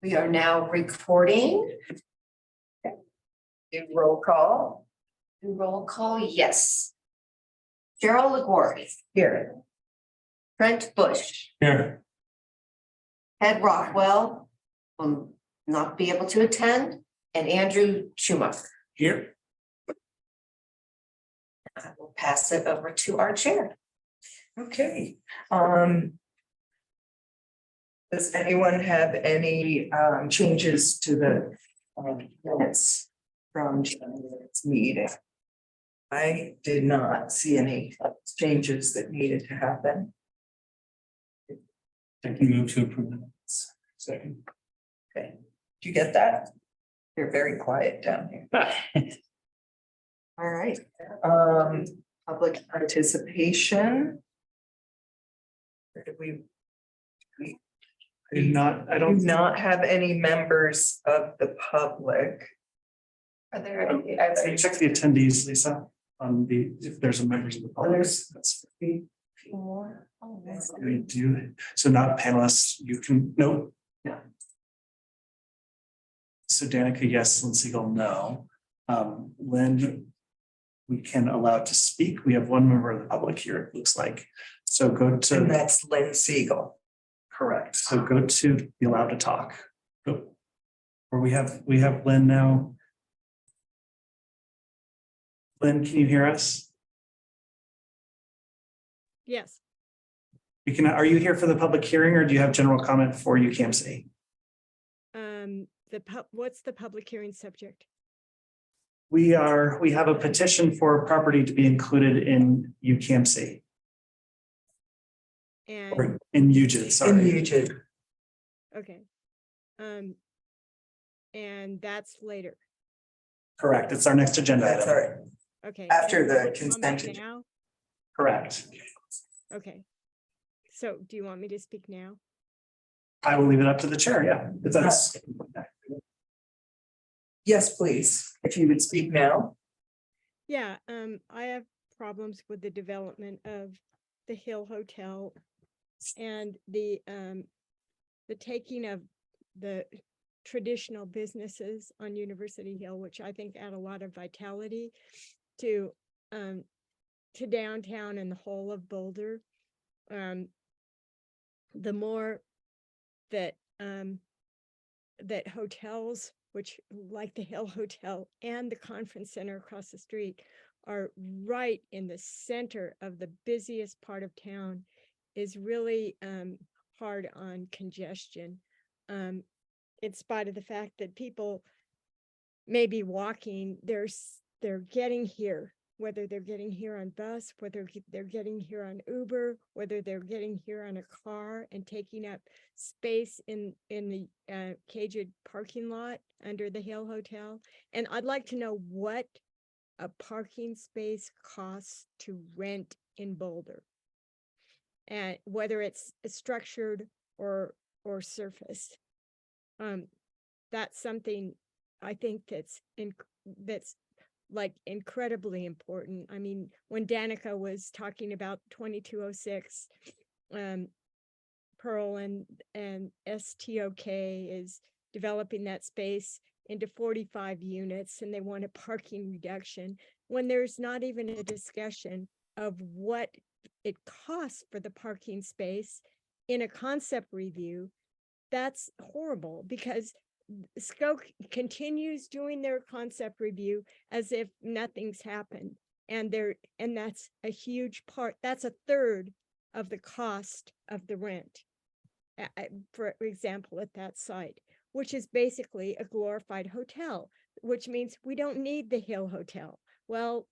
We are now recording. Do roll call Roll call, yes. Cheryl LaGuardia, here. Trent Bush, Here. Ed Rockwell will not be able to attend, and Andrew Schumacher. Here. I will pass it over to our chair. Okay. Does anyone have any changes to the minutes from January's meeting? I did not see any changes that needed to happen. I can move to approve the minutes. Second. Okay, did you get that? You're very quiet down here. All right, public participation. Or did we I did not, I do don't. not have any members of the public? Are there any So you check the attendees, Lisa, on the, if there's a members of the public. There's- That's more? Oh, that's we do. So not panelists, you can, no. Yeah. So Danica, yes, Lynn Siegel, no. Lynn, we can allow to speak. We have one member of the public here, it looks like. So go And to, that's Lynn Siegel. correct. So go to be allowed to talk. Go. Or we have Lynn now. Lynn, can you hear us? Yes, We can, are you here for the public hearing or do you have general comment for UCAMC? what's the public hearing subject? We have a petition for property to be included in UCAMC And, or in UGID, In sorry. Eugene. okay. And that's later, Correct. It's our next agenda That's all item. right. okay. After and the public consent comment agenda. now? Correct. Okay. So do you want me to speak now? I will leave it up to the chair. Yeah, if that's. Yes, please, if you would speak now. Yeah, I have problems with the development of the Hill Hotel and the taking of the traditional businesses on University Hill, which I think add a lot of vitality to downtown and the whole of Boulder. The more that that hotels, which like the Hill Hotel and the Conference Center across the street, are right in the center of the busiest part of town, is really hard on congestion. In spite of the fact that people may be walking, they're getting here, whether they're getting here on bus, whether they're getting here on Uber, whether they're getting here on a car and taking up space in the caged parking lot under the Hill Hotel. And I'd like to know what a parking space costs to rent in Boulder, and whether it's structured or surfaced. That's something I think that's like incredibly important. I mean, when Danica was talking about 2206, Pearl and STOK is developing that space into 45 units and they want a parking reduction when there's not even a discussion of what it costs for the parking space in a concept review. That's horrible because Skoke continues doing their concept review as if nothing's happened. And that's a huge part. That's a third of the cost of the rent, for example, at that site, which is basically a glorified hotel, which means we don't need the Hill Hotel. Well,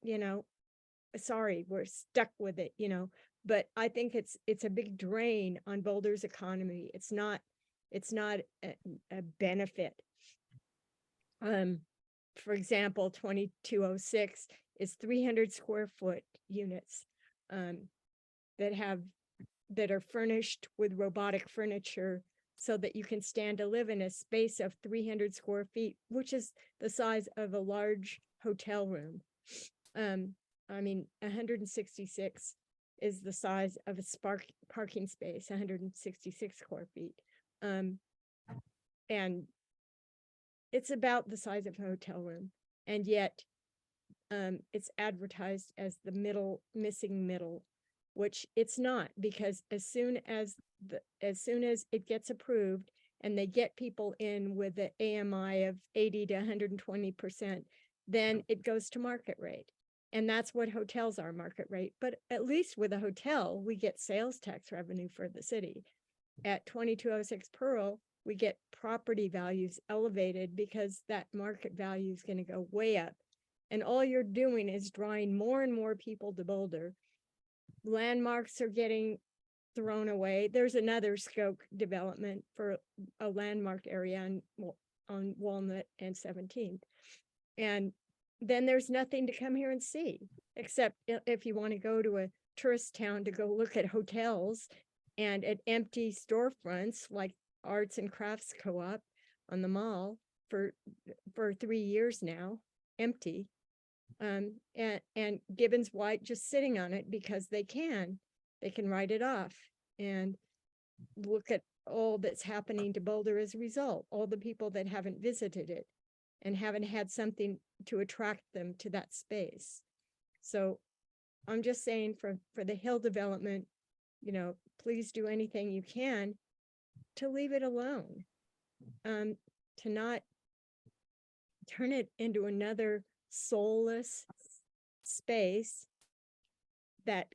sorry, we're stuck with it, but I think it's a big drain on Boulder's economy. It's not a benefit. For example, 2206 is 300 square foot units that are furnished with robotic furniture so that you can stand to live in a space of 300 square feet, which is the size of a large hotel room. I mean, 166 is the size of a parking space, 166 square feet. and it's about the size of a hotel room, and yet it's advertised as the missing middle, which it's not, because as soon as it gets approved and they get people in with the AMI of 80 to 120%, then it goes to market rate. And that's what hotels are, market rate. But at least with a hotel, we get sales tax revenue for the city. At 2206 Pearl, we get property values elevated because that market value is going to go way up. And all you're doing is drawing more and more people to Boulder. Landmarks are getting thrown away. There's another Skoke development for a landmark area on Walnut and 17th. And then there's nothing to come here and see, except if you want to go to a tourist town to go look at hotels and at empty storefronts like Arts and Crafts Co-op on the mall for 3 years now, empty. And Gibbons White just sitting on it because they can write it off. And look at all that's happening to Boulder as a result, all the people that haven't visited it and haven't had something to attract them to that space. So I'm just saying for the hill development, please do anything you can to leave it alone, to not turn it into another soulless space that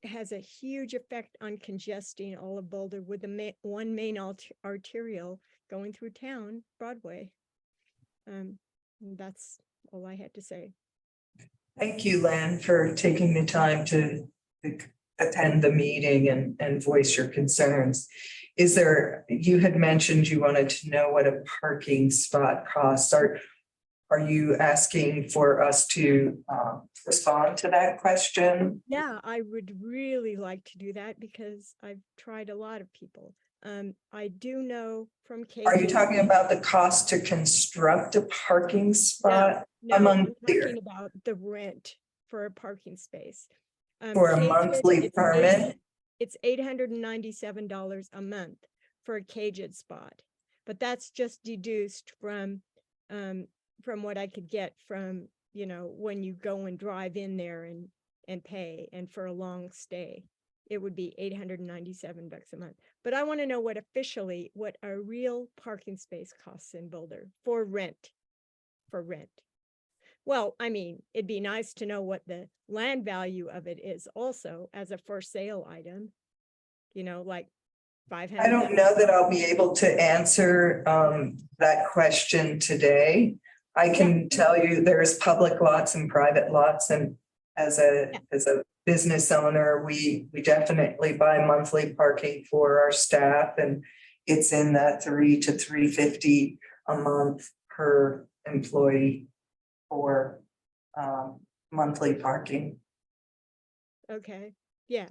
has a huge effect on congesting all of Boulder with the one main arterial going through town, Broadway. That's all I had to say. Thank you, Len, for taking the time to attend the meeting and voice your concerns. You had mentioned you wanted to know what a parking spot costs. Are you asking for us to respond to that question? Yeah, I would really like to do that because I've tried a lot of people. I do know from Kate. Are you talking about the cost to construct a parking spot? No, I'm I'm unclear. talking about the rent for a parking space. For a Cage's, monthly permit? It's $897 a month for a caged spot, but that's just deduced from what I could get from, when you go and drive in there and pay, and for a long stay, it would be $897 a month. But I want to know what a real parking space costs in Boulder for rent. Well, I mean, it'd be nice to know what the land value of it is also as a for sale item, like 500. I don't know that I'll be able to answer that question today. I can tell you there's public lots and private lots, and as a business owner, we definitely buy monthly parking for our staff, and it's in that $300 to $350 a month per employee for monthly parking. Okay, yeah,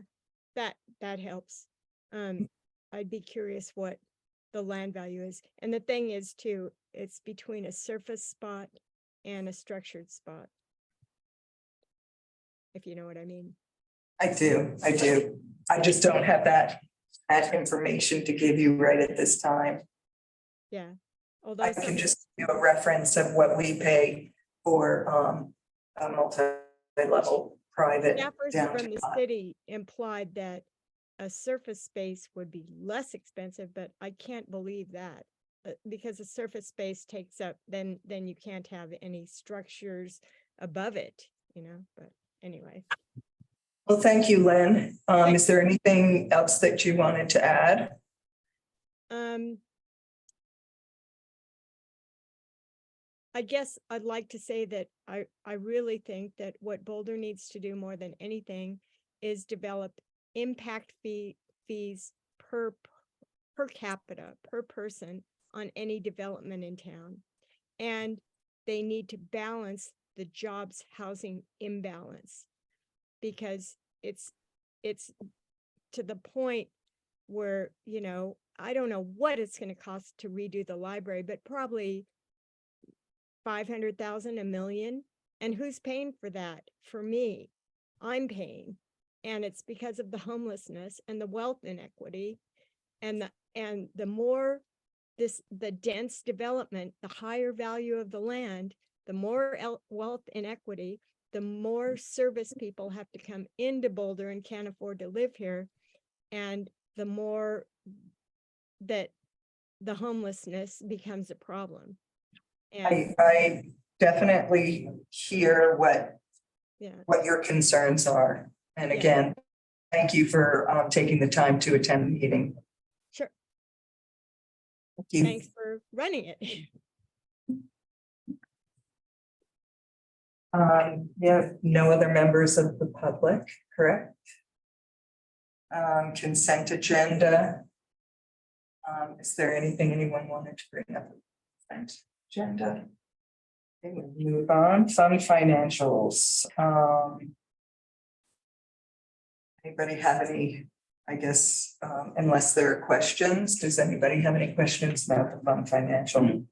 that helps. I'd be curious what the land value is. And the thing is too, it's between a surface spot and a structured spot. If you know what I mean. I do. I just don't have that information to give you right at this time. Yeah. Although I can just do a reference of what we pay for a multi-level private staffers from the downtown. city implied that a surface space would be less expensive, but I can't believe that because a surface space takes up, then you can't have any structures above it, but anyway. Well, thank you, Lynn. Is there anything else that you wanted to add? I guess I'd like to say that I really think that what Boulder needs to do more than anything is develop impact fees per capita, per person on any development in town. And they need to balance the jobs housing imbalance, because it's to the point where, I don't know what it's going to cost to redo the library, but probably 500,000, $1 million. And who's paying for that? For me, I'm paying. And it's because of the homelessness and the wealth inequity. And the more the dense development, the higher value of the land, the more wealth inequity, the more service people have to come into Boulder and can't afford to live here. And the more that the homelessness becomes a problem. And I definitely hear yeah, what your concerns are. And Yeah. again, thank you for taking the time to attend the meeting. sure. Thank you. Thanks for running it. We have no other members of the public, correct? Consent agenda. Is there anything anyone wanted to bring up? Consent agenda. Okay, we'll move on, fund financials. Anybody have any, I guess, unless there are questions, does anybody have any questions about the fund financial?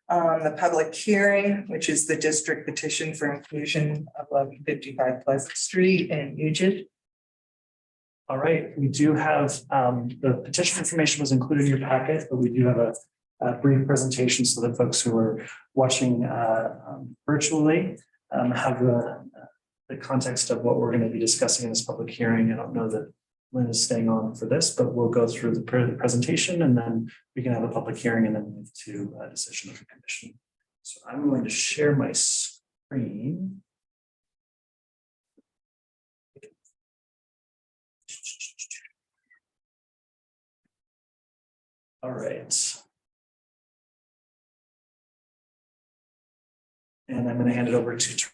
The public hearing, which is the district petition for inclusion of 1155 Pleasant Street and Eugene. All right, we do have, the petition information was included in your packet, but we do have a brief presentation so that folks who are watching virtually have the context of what we're going to be discussing in this public hearing. I don't know that Lynn is staying on for this, but we'll go through the presentation and then we can have a public hearing and then move to a decision of the commission. So I'm going to share my screen. All right. And I'm going to hand it over to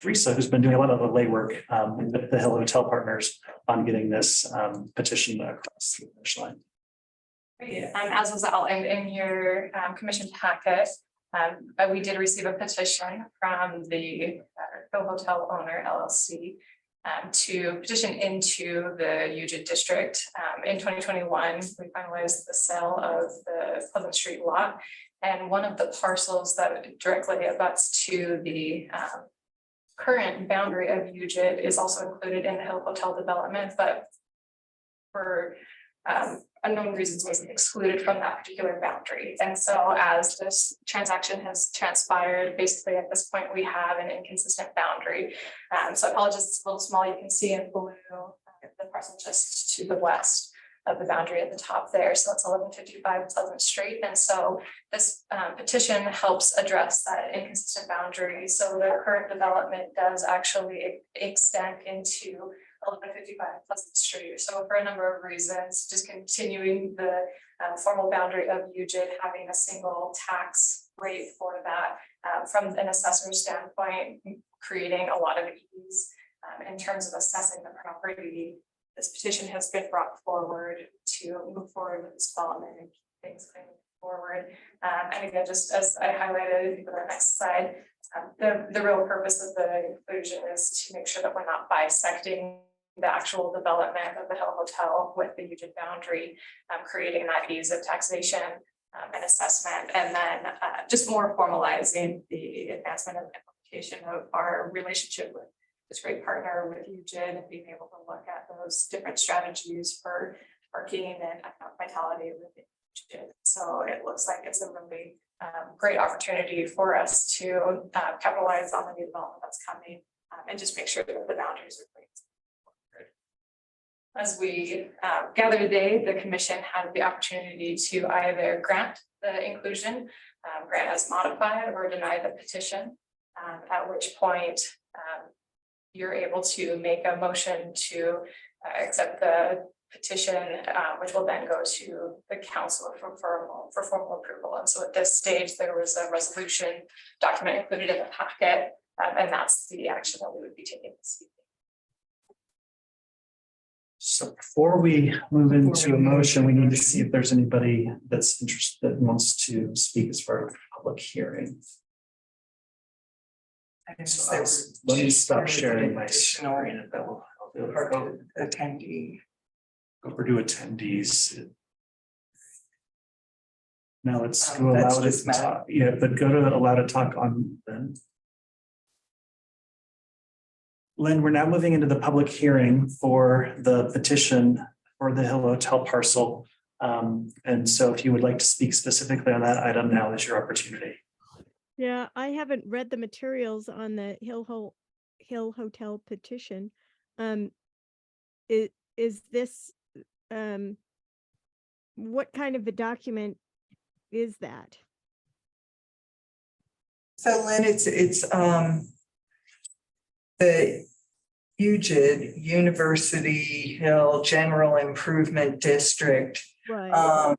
Teresa, who's been doing a lot of the legwork with the Hill Hotel partners on getting this petition across the finish line. Great. As was outlined in your commission packet, we did receive a petition from the Hill Hotel owner LLC to petition into the Eugene district. In 2021, we finalized the sale of the Pleasant Street lot, and one of the parcels that directly abuts to the current boundary of Eugene is also included in the Hill Hotel development, but for unknown reasons was excluded from that particular boundary. And so as this transaction has transpired, basically at this point, we have an inconsistent boundary. So I apologize, it's a little small. You can see in blue the parcel just to the west of the boundary at the top there. So it's 1155 Pleasant Street. And so this petition helps address that inconsistent boundary. So the current development does actually extend into 1155 Pleasant Street. So for a number of reasons, just continuing the formal boundary of Eugene, having a single tax rate for that from an assessor standpoint, creating a lot of ease in terms of assessing the property. This petition has been brought forward to move forward with this development and keep things moving forward. And again, just as I highlighted for the next slide, the real purpose of the inclusion is to make sure that we're not bisecting the actual development of the Hill Hotel with the Eugene boundary, creating that ease of taxation and assessment, and then just more formalizing the advancement and implementation of our relationship with this great partner with Eugene, and being able to look at those different strategies for parking and economic vitality with Eugene. So it looks like it's a really great opportunity for us to capitalize on the new development that's coming and just make sure that the boundaries are clear. As we gather today, the commission had the opportunity to either grant the inclusion, grant as modified, or deny the petition, at which point you're able to make a motion to accept the petition, which will then go to the council for formal approval. And so at this stage, there was a resolution document included in the packet, and that's the action that we would be taking this evening. So before we move into a motion, we need to see if there's anybody that's interested, that wants to speak as far as public hearing. So let me stop sharing my screen and that will help. Attendee. Over to attendees. Now let's go That's allow to just Matt. talk. Yeah, but go to allow to talk on then. Lynn, we're now moving into the public hearing for the petition for the Hill Hotel parcel. And so if you would like to speak specifically on that item, now is your opportunity. Yeah, I haven't read the materials on the Hill Hotel petition. Is this, what kind of a document is that? So Lynn, it's the UGID, University Hill General Improvement District, Right.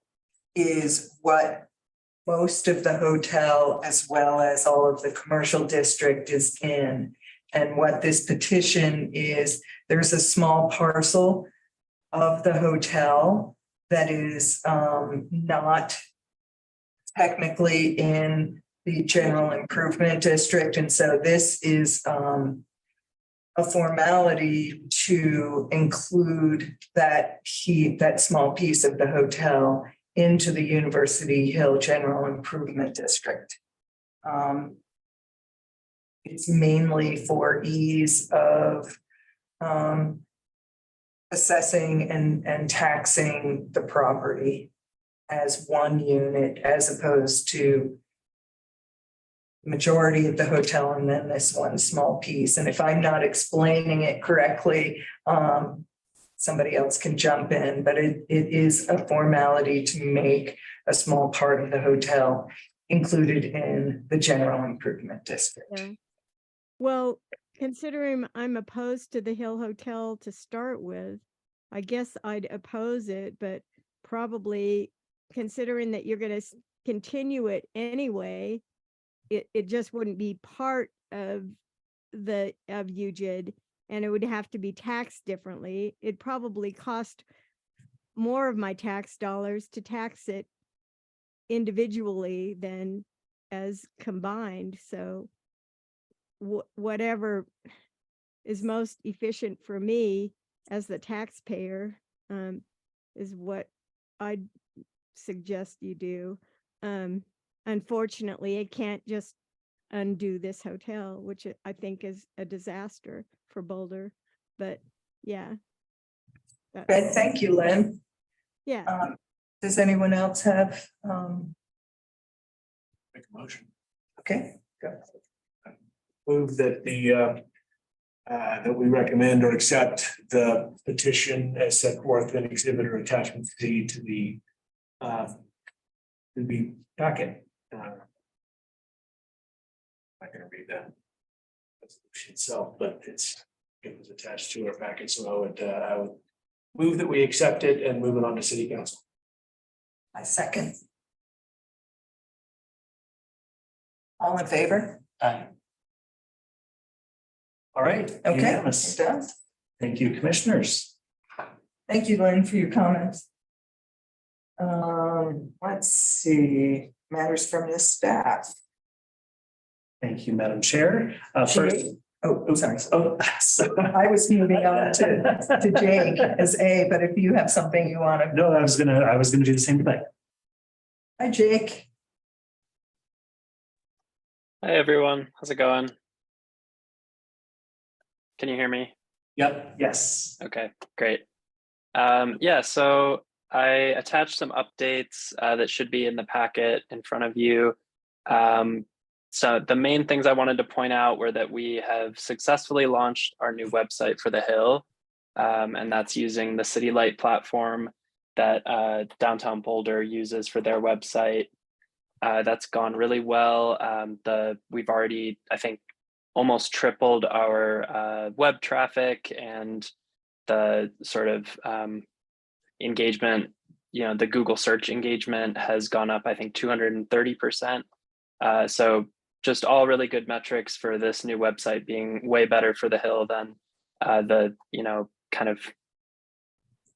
is what most of the hotel as well as all of the commercial district is in. And what this petition is, there's a small parcel of the hotel that is not technically in the general improvement district. And so this is a formality to include that small piece of the hotel into the University Hill General Improvement District. It's mainly for ease of assessing and taxing the property as one unit as opposed to majority of the hotel and then this one small piece. And if I'm not explaining it correctly, somebody else can jump in, but it is a formality to make a small part of the hotel included in the general improvement district. Yeah. Well, considering I'm opposed to the Hill Hotel to start with, I guess I'd oppose it, but probably considering that you're going to continue it anyway, it just wouldn't be part of UGID, and it would have to be taxed differently. It'd probably cost more of my tax dollars to tax it individually than as combined. So whatever is most efficient for me as the taxpayer is what I'd suggest you do. Unfortunately, it can't just undo this hotel, which I think is a disaster for Boulder. But yeah. Good, thank you, Lynn. Yeah. Does anyone else have? Make a motion. Okay, go. Move that that we recommend or accept the petition as set forth in exhibit or attachment C to the packet. I'm not gonna read that resolution itself, but it was attached to our packet, so I would move that we accept it and move it on to city council. I second. All in favor? Aye. All right. Okay, Unanimous. it does. Thank you, commissioners. Thank you, Lynn, for your comments. Let's see, matters from the staff. Thank you, Madam Chair. First. Oh, sorry. Oh, so- I was moving on to Jake as A, but if you have something you want to. No, I was gonna do the same thing. Hi, Jake. Hi everyone, how's it going? Can you hear me? Yep. Yes. Okay, great. Yeah, so I attached some updates that should be in the packet in front of you. So the main things I wanted to point out were that we have successfully launched our new website for the Hill, and that's using the City Light platform that Downtown Boulder uses for their website. That's gone really well. We've already, I think, almost tripled our web traffic, and the sort of engagement, the Google search engagement has gone up, I think, 230%. So just all really good metrics for this new website being way better for the Hill than the, kind of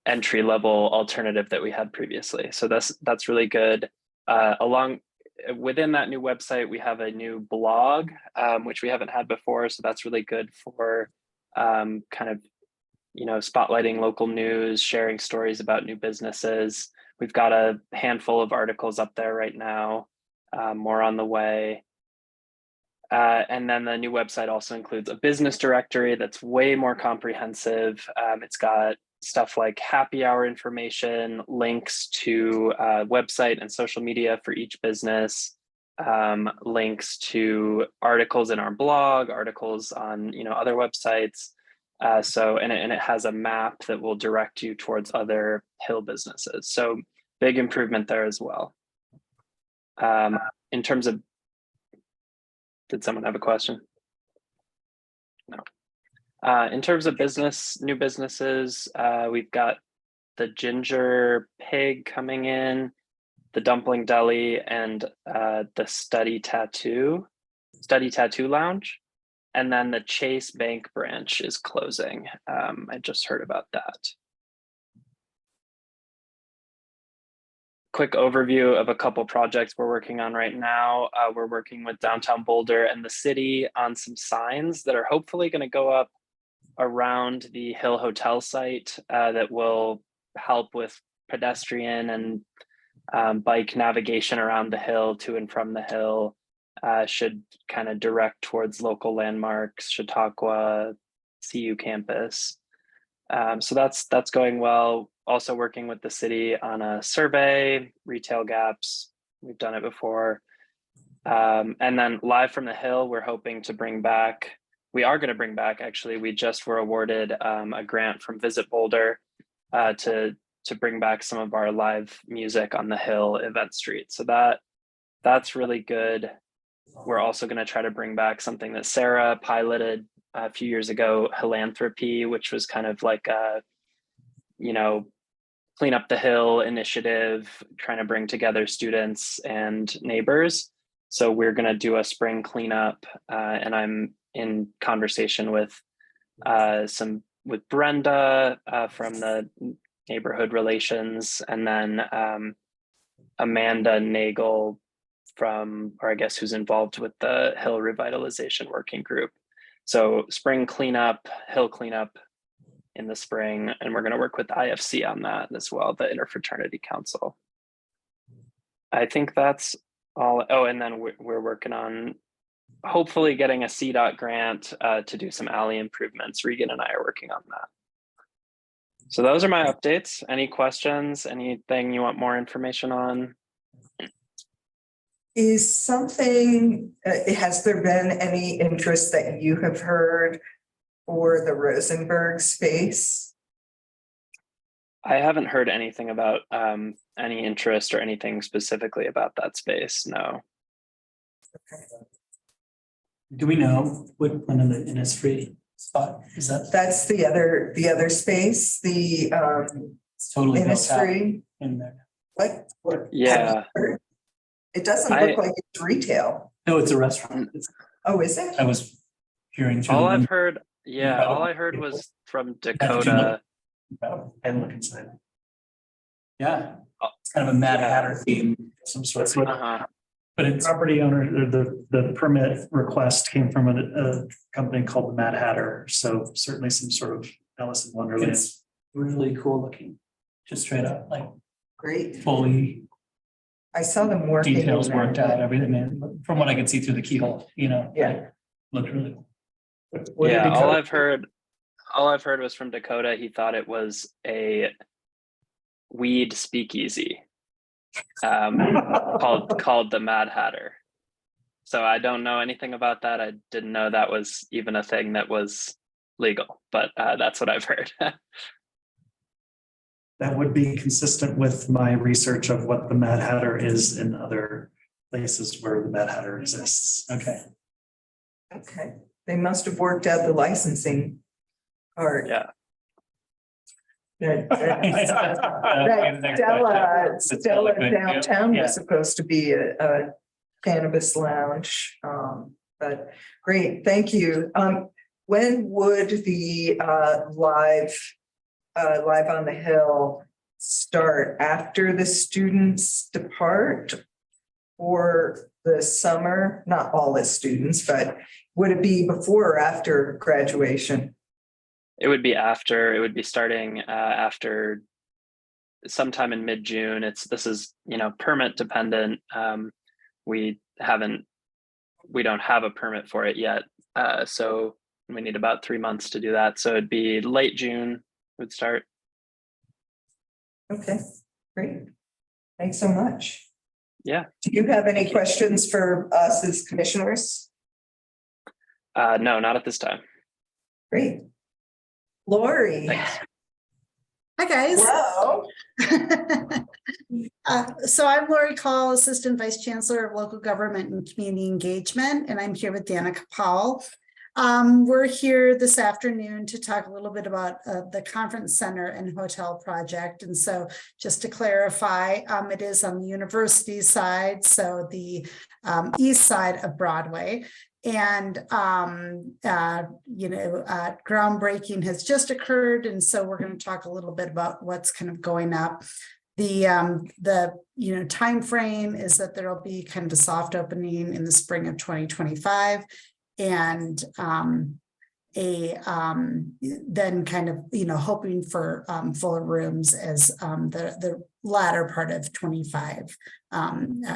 entry level alternative that we had previously. So that's really good. Within that new website, we have a new blog, which we haven't had before. So that's really good for kind of, spotlighting local news, sharing stories about new businesses. We've got a handful of articles up there right now, more on the way. And then the new website also includes a business directory that's way more comprehensive. It's got stuff like happy hour information, links to website and social media for each business, links to articles in our blog, articles on other websites. And it has a map that will direct you towards other Hill businesses. So big improvement there as well. In terms of, did someone have a question? No. In terms of new businesses, we've got the Ginger Pig coming in, the Dumpling Deli, and the Study Tattoo Lounge. And then the Chase Bank branch is closing. I just heard about that. Quick overview of a couple projects we're working on right now. We're working with Downtown Boulder and the city on some signs that are hopefully going to go up around the Hill Hotel site that will help with pedestrian and bike navigation around the hill, to and from the hill. Should kind of direct towards local landmarks, Chautauqua, CU campus. So that's going well. Also working with the city on a survey, retail gaps. We've done it before. And then Live from the Hill, we're hoping to bring back. We are going to bring back, actually, we just were awarded a grant from Visit Boulder to bring back some of our live music on the Hill event street. So that's really good. We're also going to try to bring back something that Sarah piloted a few years ago, Philanthropy, which was kind of like a, clean up the hill initiative, trying to bring together students and neighbors. So we're going to do a spring cleanup, and I'm in conversation with Brenda from the neighborhood relations, and then Amanda Nagel who's involved with the Hill Revitalization Working Group. So spring cleanup, hill cleanup in the spring, and we're going to work with IFC on that as well, the Interfraternity Council. I think that's all. Oh, and then we're working on hopefully getting a CDOT grant to do some alley improvements. Regan and I are working on that. So those are my updates. Any questions? Anything you want more information on? Is something, has there been any interest that you have heard for the Rosenberg space? I haven't heard anything about any interest or anything specifically about that space. No. Okay. Do we know what one of the Innisfree spot is that? That's the other space, the It's totally built out Innisfree. in there. What? Yeah. It doesn't look like it's retail. No, it's a restaurant. Oh, is it? I was hearing. through All the I've window. heard, yeah, Incredible. all I heard was from Have to Dakota. Incredible. And look inside. Yeah, it's kind of a Mad Hatter theme, some sort That's of, what but it's property owner, or the permit request came from a company called the Mad Hatter. So certainly some sort of Alice in Wonderland. it's really cool looking, just straight up, like Great. fully I saw them working. details in there. worked out, everything, and from what I could see through the keyhole, Yeah. looked really cool. What did Yeah, it all go- I've heard was from Dakota. He thought it was a weed speakeasy called the Mad Hatter. So I don't know anything about that. I didn't know that was even a thing that was legal, but that's what I've heard. That would be consistent with my research of what the Mad Hatter is in other places where the Mad Hatter exists. Okay. Okay, they must have worked out the licensing part. Yeah. That That Stella downtown Yeah. was supposed to be a cannabis lounge. But great, thank you. When would the live on the Hill start? After the students depart or the summer? Not all the students, but would it be before or after graduation? It would be after. It would be starting after sometime in mid-June. This is permit dependent. We don't have a permit for it yet, so we need about 3 months to do that. So it'd be late June would start. Okay, great. Thanks so much. Yeah. Do you have any questions for us as commissioners? No, not at this time. Great. Lori. Thanks. Hi, guys. Hello. So I'm Lori Call, Assistant Vice Chancellor of Local Government and Community Engagement, and I'm here with Danica Powell. We're here this afternoon to talk a little bit about the conference center and hotel project. And so just to clarify, it is on the university side, so the east side of Broadway. And, groundbreaking has just occurred. And so we're going to talk a little bit about what's kind of going up. The time frame is that there'll be kind of a soft opening in the spring of 2025. And then kind of, hoping for fuller rooms as the latter part of 25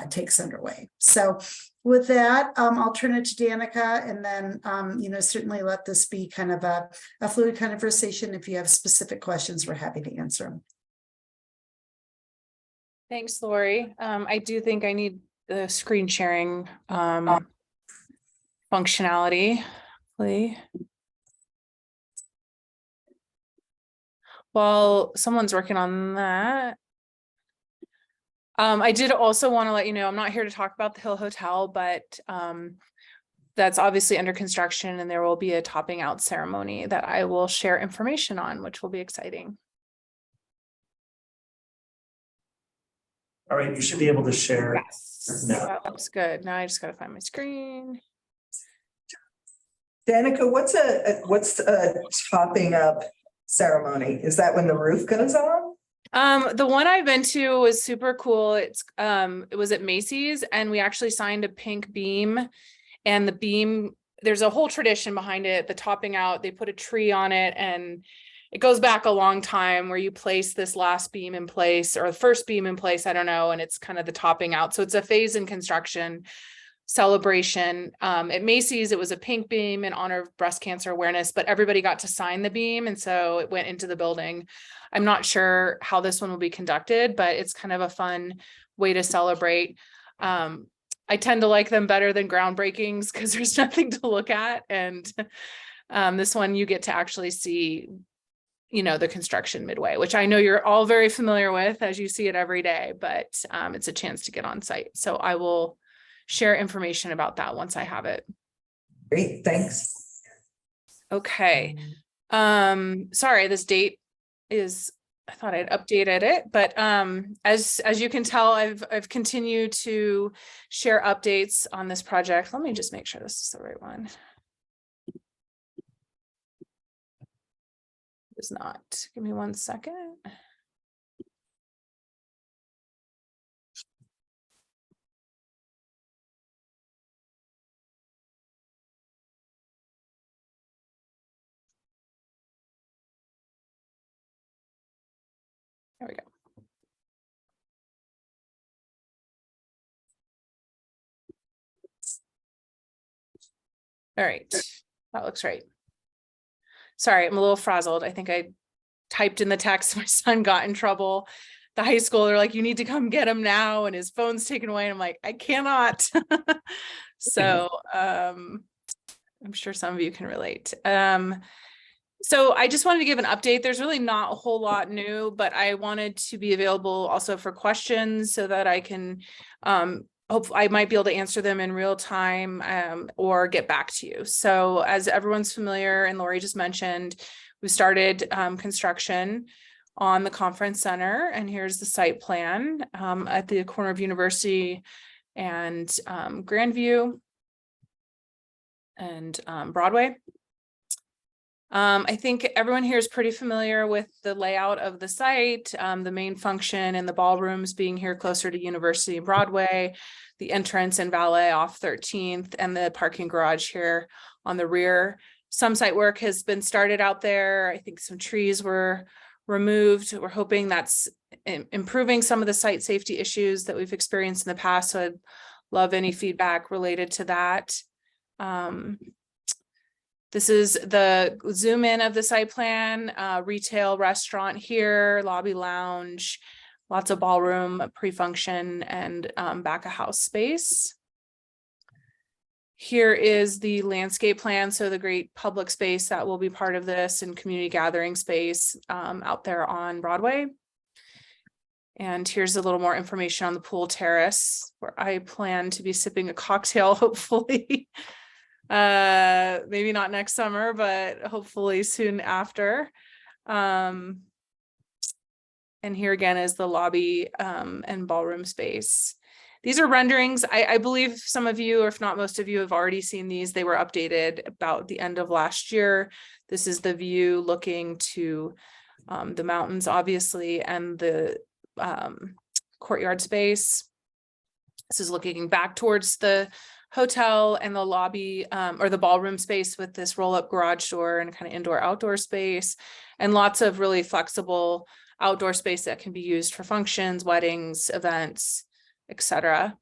takes underway. So with that, I'll turn it to Danica, and then, certainly let this be kind of a fluid conversation. If you have specific questions, we're happy to answer them. Thanks, Lori. I do think I need the screen sharing functionality. While someone's working on that. I did also want to let you know, I'm not here to talk about the Hill Hotel, but that's obviously under construction, and there will be a topping out ceremony that I will share information on, which will be exciting. All right, you should be able to share. Yes, No. that looks good. Now I just got to find my screen. Danica, what's a topping up ceremony? Is that when the roof goes on? The one I've been to was super cool. It was at Macy's, and we actually signed a pink beam, and the beam, there's a whole tradition behind it. The topping out, they put a tree on it, and it goes back a long time where you place this last beam in place, or the first beam in place, I don't know, and it's kind of the topping out. So it's a phase in construction celebration. At Macy's, it was a pink beam in honor of breast cancer awareness, but everybody got to sign the beam, and so it went into the building. I'm not sure how this one will be conducted, but it's kind of a fun way to celebrate. I tend to like them better than groundbreakings because there's nothing to look at, and this one you get to actually see, the construction midway, which I know you're all very familiar with as you see it every day, but it's a chance to get on site. So I will share information about that once I have it. Great, thanks. Okay. Sorry, this date is, I thought I'd updated it, but as you can tell, I've continued to share updates on this project. Let me just make sure this is the right one. It's not. Give me 1 second. There we go. All right, that looks right. Sorry, I'm a little frazzled. I think I typed in the text. My son got in trouble. The high school, they're like, you need to come get him now, and his phone's taken away. And I'm like, I cannot. So I'm sure some of you can relate. So I just wanted to give an update. There's really not a whole lot new, but I wanted to be available also for questions so that I can hope I might be able to answer them in real time or get back to you. So as everyone's familiar, and Lori just mentioned, we started construction on the conference center, and here's the site plan at the corner of University and Grandview and Broadway. I think everyone here is pretty familiar with the layout of the site, the main function and the ballrooms being here closer to University and Broadway, the entrance and valet off 13th, and the parking garage here on the rear. Some site work has been started out there. I think some trees were removed. We're hoping that's improving some of the site safety issues that we've experienced in the past. So I'd love any feedback related to that. This is the zoom in of the site plan, retail restaurant here, lobby lounge, lots of ballroom, pre-function, and back of house space. Here is the landscape plan, so the great public space that will be part of this and community gathering space out there on Broadway. And here's a little more information on the pool terrace where I plan to be sipping a cocktail, hopefully. Maybe not next summer, but hopefully soon after. And here again is the lobby and ballroom space. These are renderings. I believe some of you, or if not most of you, have already seen these. They were updated about the end of last year. This is the view looking to the mountains, obviously, and the courtyard space. This is looking back towards the hotel and the lobby or the ballroom space with this roll-up garage door and kind of indoor-outdoor space, and lots of really flexible outdoor space that can be used for functions, weddings, events, etc.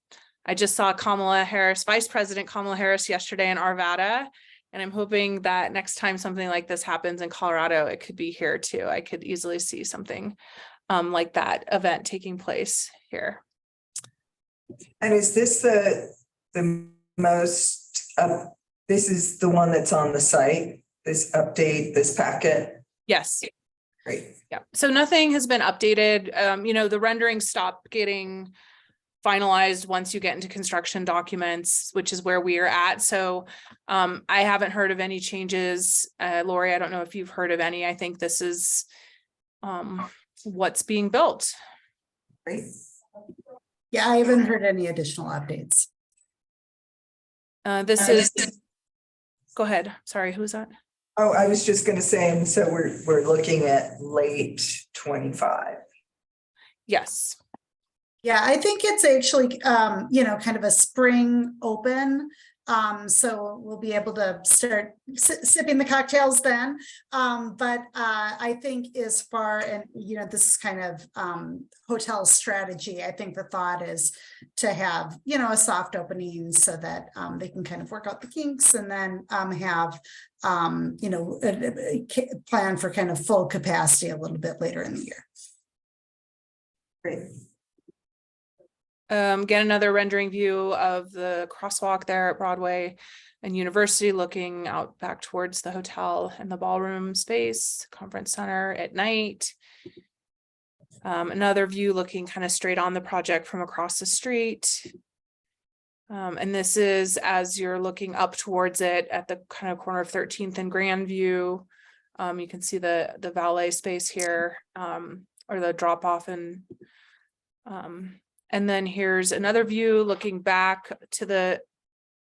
I just saw Kamala Harris, Vice President Kamala Harris, yesterday in Arvada, and I'm hoping that next time something like this happens in Colorado, it could be here too. I could easily see something like that event taking place here. And is this the most, this is the one that's on the site, this update, this packet? Yes. Great. Yeah. So nothing has been updated. You know, the renderings stop getting finalized once you get into construction documents, which is where we are at. So I haven't heard of any changes. Lori, I don't know if you've heard of any. I think this is what's being built. Great. Yeah, I haven't heard any additional updates. This is, go ahead. Sorry, who's that? Oh, I was just gonna say, so we're looking at late 25. Yes. Yeah, I think it's actually, you know, kind of a spring open. So we'll be able to start sipping the cocktails then. But I think as far, and you know, this is kind of hotel strategy. I think the thought is to have, you know, a soft opening so that they can kind of work out the kinks, and then have, you know, a plan for kind of full capacity a little bit later in the year. Great. Get another rendering view of the crosswalk there at Broadway and University, looking out back towards the hotel and the ballroom space, conference center at night. Another view looking kind of straight on the project from across the street. And this is as you're looking up towards it at the kind of corner of 13th and Grandview. You can see the valet space here, or the drop off, and then here's another view looking back to the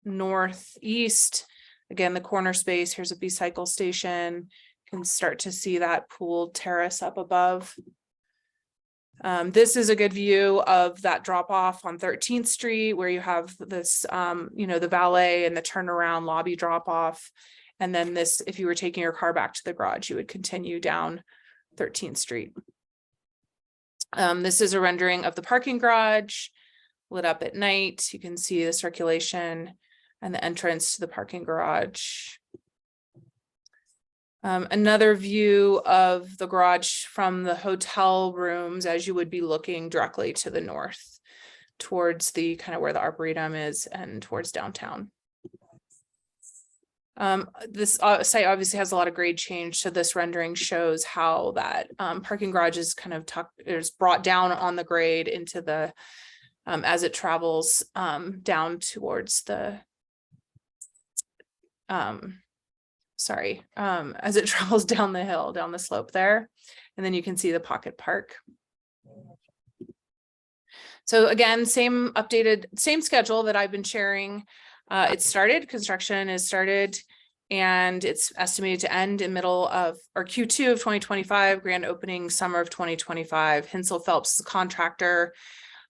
northeast. Again, the corner space. Here's a B-cycle station. You can start to see that pool terrace up above. This is a good view of that drop off on 13th Street, where you have this, you know, the valet and the turnaround lobby drop off. And then this, if you were taking your car back to the garage, you would continue down 13th Street. This is a rendering of the parking garage lit up at night. You can see the circulation and the entrance to the parking garage. Another view of the garage from the hotel rooms as you would be looking directly to the north towards the kind of where the Arboretum is and towards downtown. This site obviously has a lot of grade change, so this rendering shows how that parking garage is kind of is brought down on the grade into the as it travels down towards the as it travels down the hill, down the slope there, and then you can see the pocket park. So again, same schedule that I've been sharing. Construction is started, and it's estimated to end in middle of or Q2 of 2025, grand opening summer of 2025. Hinsel Phelps is the contractor.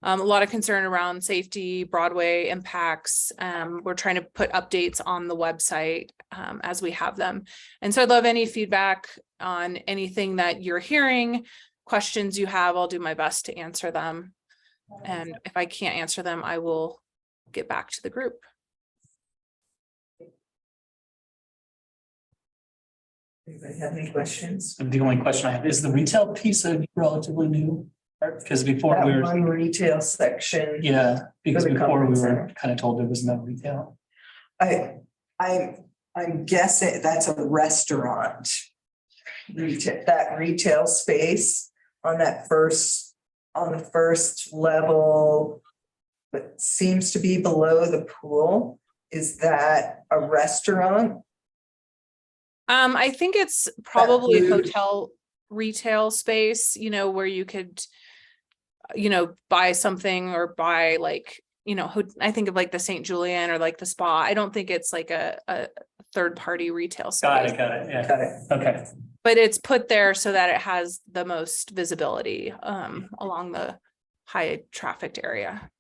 A lot of concern around safety, Broadway impacts. We're trying to put updates on the website as we have them. And so I'd love any feedback on anything that you're hearing, questions you have. I'll do my best to answer them. And if I can't answer them, I will get back to the group. Anybody have any questions? The only question I have, is the retail piece a relatively new part? Because before That we were, one retail section. yeah, because For the before we conference were center. kind of told there was no retail. I'm guessing that's a restaurant. That retail space on the first level. But seems to be below the pool. Is that a restaurant? I think it's probably blue- hotel retail space, you know, where you could, you know, buy something or buy like, you know, I think of like the St. Julian or like the spa. I don't think it's like a third party retail space. Got it, yeah, Got it. okay. But it's put there so that it has the most visibility along the high trafficked area.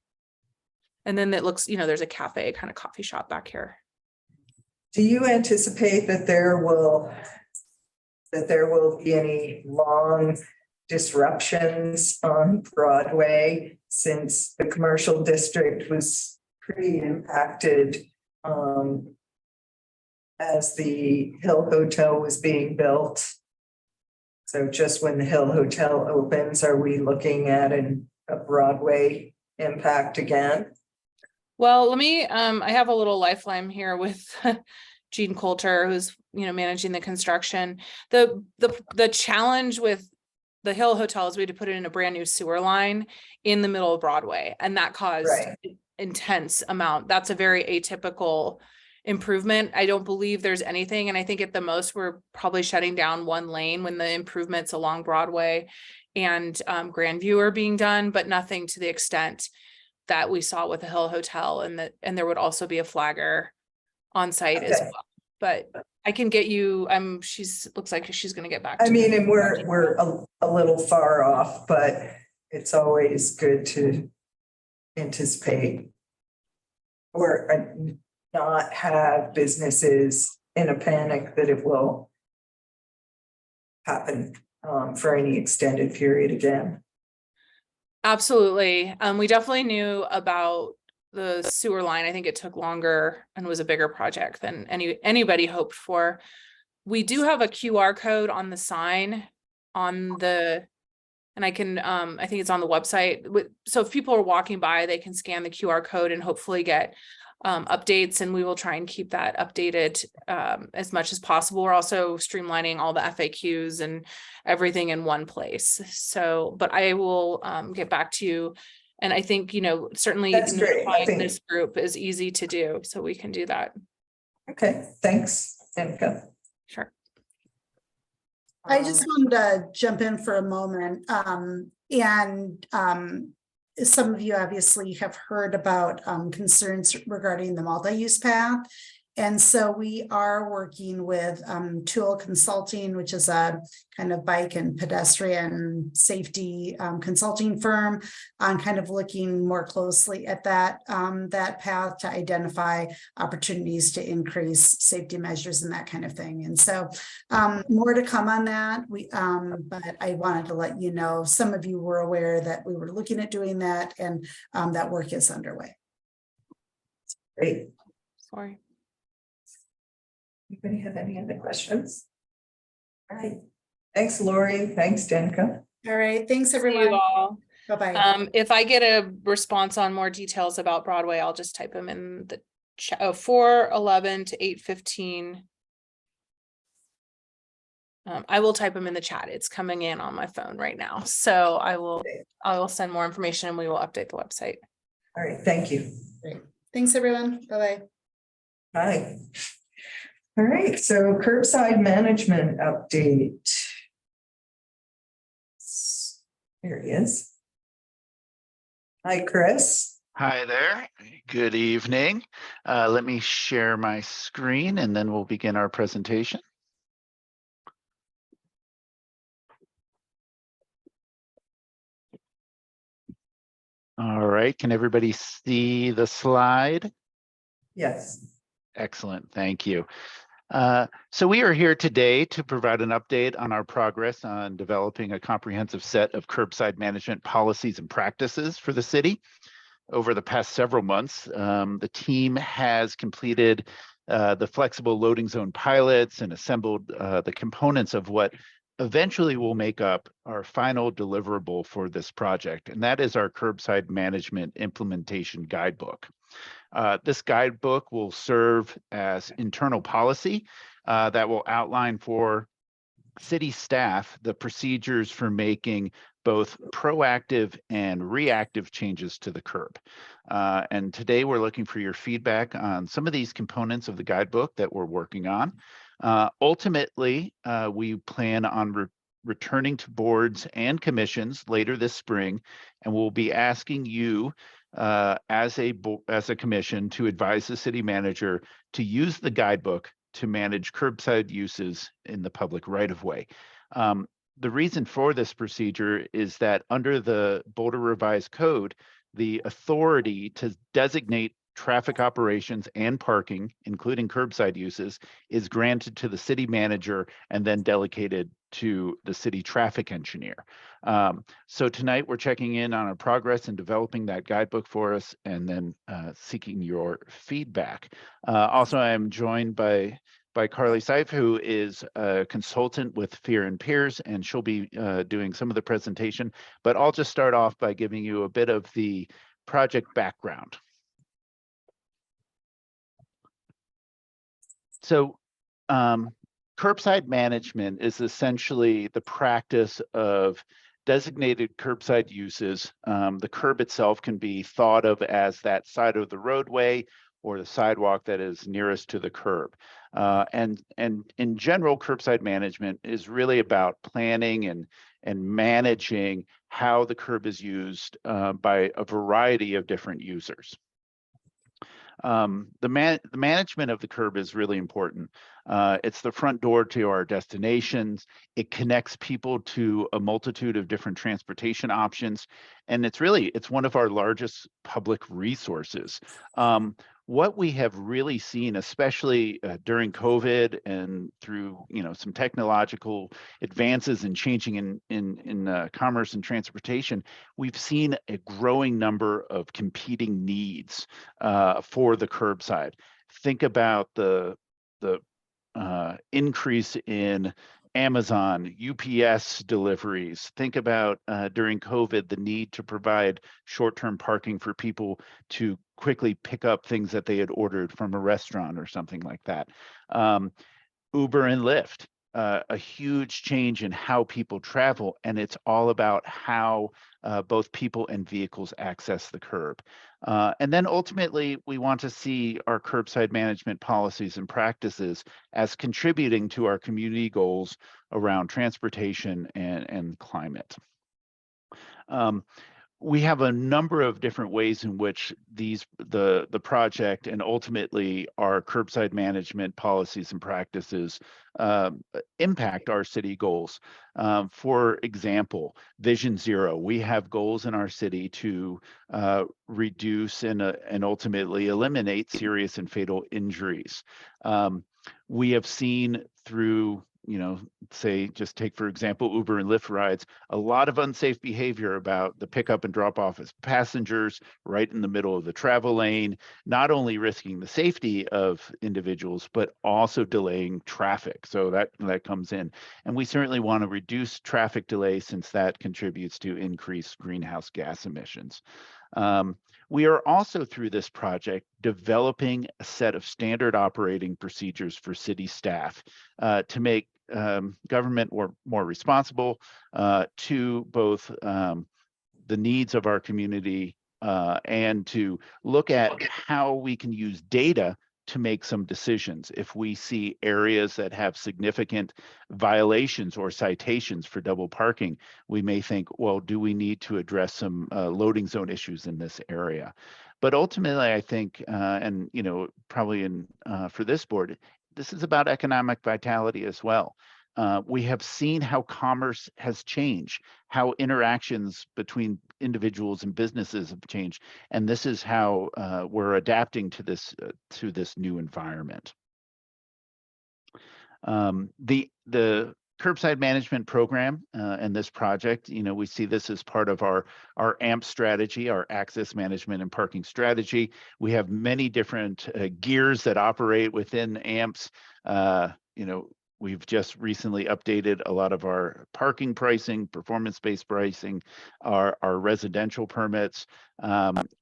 And then it looks, you know, there's a cafe, kind of coffee shop back here. Do you anticipate that there will be any long disruptions on Broadway since the commercial district was pretty impacted as the Hill Hotel was being built? So just when the Hill Hotel opens, are we looking at a Broadway impact again? Well, let me, I have a little lifeline here with Gene Coulter, who's, you know, managing the construction. The challenge with the Hill Hotel is we had to put it in a brand new sewer line in the middle of Broadway, and that caused intense amount. That's a very atypical improvement. I don't believe there's anything, and I think at the most we're probably shutting down one lane when the improvements along Broadway and Grandview are being done, but nothing to the extent that we saw with the Hill Hotel, and there would also be a flagger on site as well. But I can get you, looks like she's gonna get back to me. I mean, and we're a little far off, but it's always good to anticipate or not have businesses in a panic that it will happen for any extended period again. Absolutely. We definitely knew about the sewer line. I think it took longer and was a bigger project than anybody hoped for. We do have a QR code on the sign and I can, I think it's on the website. So if people are walking by, they can scan the QR code and hopefully get updates, and we will try and keep that updated as much as possible. We're also streamlining all the FAQs and everything in one place. So, but I will get back to you. And I think, you know, certainly notifying this group is easy to do, so we can do that. Okay, thanks, Danica. Sure. I just wanted to jump in for a moment. Some of you obviously have heard about concerns regarding the multi-use path. And so we are working with Tool Consulting, which is a kind of bike and pedestrian safety consulting firm, on kind of looking more closely at that path to identify opportunities to increase safety measures and that kind of thing. And so more to come on that. But I wanted to let you know, some of you were aware that we were looking at doing that, and that work is underway. Great. Sorry. Anybody have any other questions? All right. Thanks, Lori. Thanks, Danica. All right. Thanks, See everyone. you all. Bye-bye. If I get a response on more details about Broadway, I'll just type them in the chat. 4:11 to 8:15. I will type them in the chat. It's coming in on my phone right now. So I will send more information and we will update the website. All right. Thank you. Great. Thanks, everyone. Bye-bye. Bye. All right. So curbside management update. Here he is. Hi, Chris. Hi there. Good evening. Let me share my screen and then we'll begin our presentation. All right. Can everybody see the slide? Yes. Excellent. Thank you. So we are here today to provide an update on our progress on developing a comprehensive set of curbside management policies and practices for the city. Over the past several months, the team has completed the flexible loading zone pilots and assembled the components of what eventually will make up our final deliverable for this project, and that is our curbside management implementation guidebook. This guidebook will serve as internal policy that will outline for city staff the procedures for making both proactive and reactive changes to the curb. And today we're looking for your feedback on some of these components of the guidebook that we're working on. Ultimately, we plan on returning to boards and commissions later this spring, and we'll be asking you as a commission to advise the city manager to use the guidebook to manage curbside uses in the public right-of-way. The reason for this procedure is that under the Boulder Revised Code, the authority to designate traffic operations and parking, including curbside uses, is granted to the city manager and then delegated to the city traffic engineer. So tonight we're checking in on our progress in developing that guidebook for us and then seeking your feedback. Also, I am joined by Carly Seif, who is a consultant with Fear and Peers, and she'll be doing some of the presentation, but I'll just start off by giving you a bit of the project background. So curbside management is essentially the practice of designated curbside uses. The curb itself can be thought of as that side of the roadway or the sidewalk that is nearest to the curb. And in general, curbside management is really about planning and managing how the curb is used by a variety of different users. The management of the curb is really important. It's the front door to our destinations. It connects people to a multitude of different transportation options, and it's one of our largest public resources. What we have really seen, especially during COVID and through some technological advances and changing in commerce and transportation, we've seen a growing number of competing needs for the curbside. Think about the increase in Amazon, UPS deliveries. Think about during COVID, the need to provide short-term parking for people to quickly pick up things that they had ordered from a restaurant or something like that. Uber and Lyft, a huge change in how people travel, and it's all about how both people and vehicles access the curb. And then ultimately, we want to see our curbside management policies and practices as contributing to our community goals around transportation and climate. We have a number of different ways in which the project and ultimately our curbside management policies and practices impact our city goals. For example, Vision Zero, we have goals in our city to reduce and ultimately eliminate serious and fatal injuries. We have seen through say, just take, for example, Uber and Lyft rides, a lot of unsafe behavior about the pickup and drop off as passengers right in the middle of the travel lane, not only risking the safety of individuals, but also delaying traffic. So that comes in. And we certainly want to reduce traffic delays since that contributes to increased greenhouse gas emissions. We are also, through this project, developing a set of standard operating procedures for city staff to make government more responsible to both the needs of our community and to look at how we can use data to make some decisions. If we see areas that have significant violations or citations for double parking, we may think, well, do we need to address some loading zone issues in this area? But ultimately, I think, and probably for this board, this is about economic vitality as well. We have seen how commerce has changed, how interactions between individuals and businesses have changed, and this is how we're adapting to this new environment. The curbside management program and this project, we see this as part of our AMP strategy, our access management and parking strategy. We have many different gears that operate within AMPs. We've just recently updated a lot of our parking pricing, performance-based pricing, our residential permits.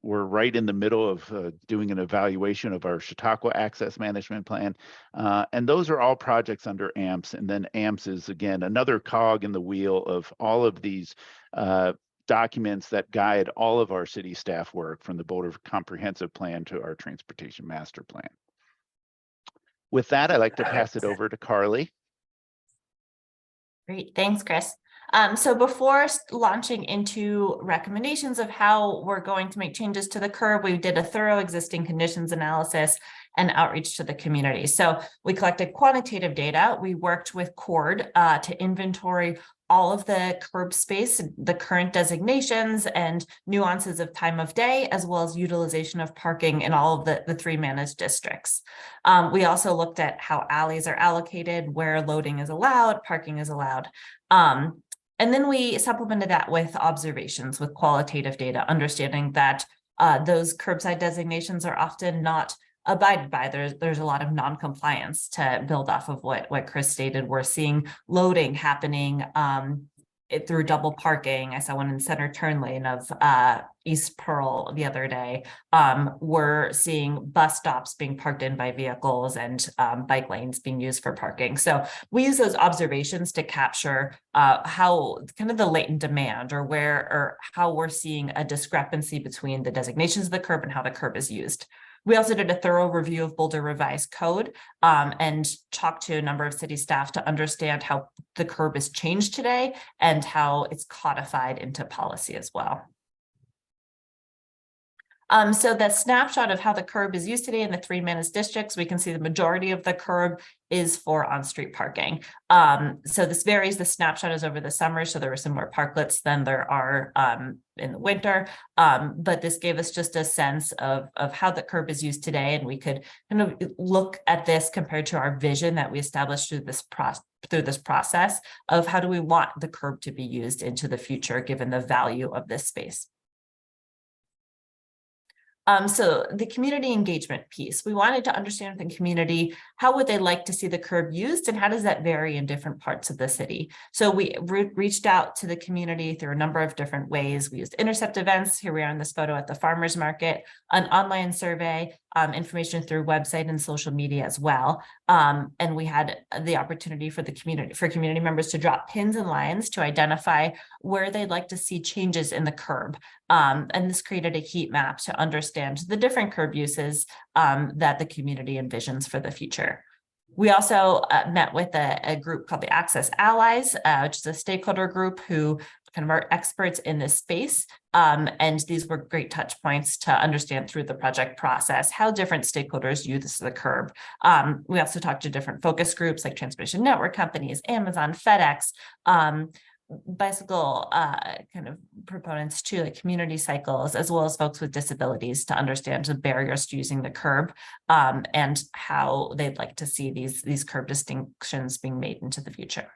We're right in the middle of doing an evaluation of our Chautauqua Access Management Plan. And those are all projects under AMPS. And then AMPS is, again, another cog in the wheel of all of these documents that guide all of our city staff work, from the Boulder Comprehensive Plan to our Transportation Master Plan. With that, I'd like to pass it over to Carly. Great, thanks, Chris. So before launching into recommendations of how we're going to make changes to the curb, we did a thorough existing conditions analysis and outreach to the community. So we collected quantitative data. We worked with CORD to inventory all of the curb space, the current designations and nuances of time of day, as well as utilization of parking in all of the 3 managed districts. We also looked at how alleys are allocated, where loading is allowed, parking is allowed. And then we supplemented that with observations, with qualitative data, understanding that those curbside designations are often not abided by. There's a lot of non-compliance. To build off of what Chris stated. We're seeing loading happening through double parking. I saw one in center turn lane of East Pearl the other day. We're seeing bus stops being parked in by vehicles and bike lanes being used for parking. So we use those observations to capture how kind of the latent demand, or how we're seeing a discrepancy between the designations of the curb and how the curb is used. We also did a thorough review of Boulder Revised Code and talked to a number of city staff to understand how the curb is changed today and how it's codified into policy as well. So the snapshot of how the curb is used today in the 3 managed districts, we can see the majority of the curb is for on-street parking. So this varies. The snapshot is over the summer, so there were some more parklets than there are in the winter. But this gave us just a sense of how the curb is used today, and we could kind of look at this compared to our vision that we established through this process of how do we want the curb to be used into the future, given the value of this space. So the community engagement piece, we wanted to understand the community, how would they like to see the curb used, and how does that vary in different parts of the city? So we reached out to the community through a number of different ways. We used intercept events. Here we are in this photo at the farmers market, an online survey, information through website and social media as well. And we had the opportunity for community members to drop pins and lines to identify where they'd like to see changes in the curb. And this created a heat map to understand the different curb uses that the community envisions for the future. We also met with a group called the Access Allies, which is a stakeholder group who kind of are experts in this space. And these were great touch points to understand through the project process how different stakeholders use the curb. We also talked to different focus groups like transportation network companies, Amazon, FedEx, bicycle kind of proponents too, like community cycles, as well as folks with disabilities, to understand the barriers to using the curb and how they'd like to see these curb distinctions being made into the future.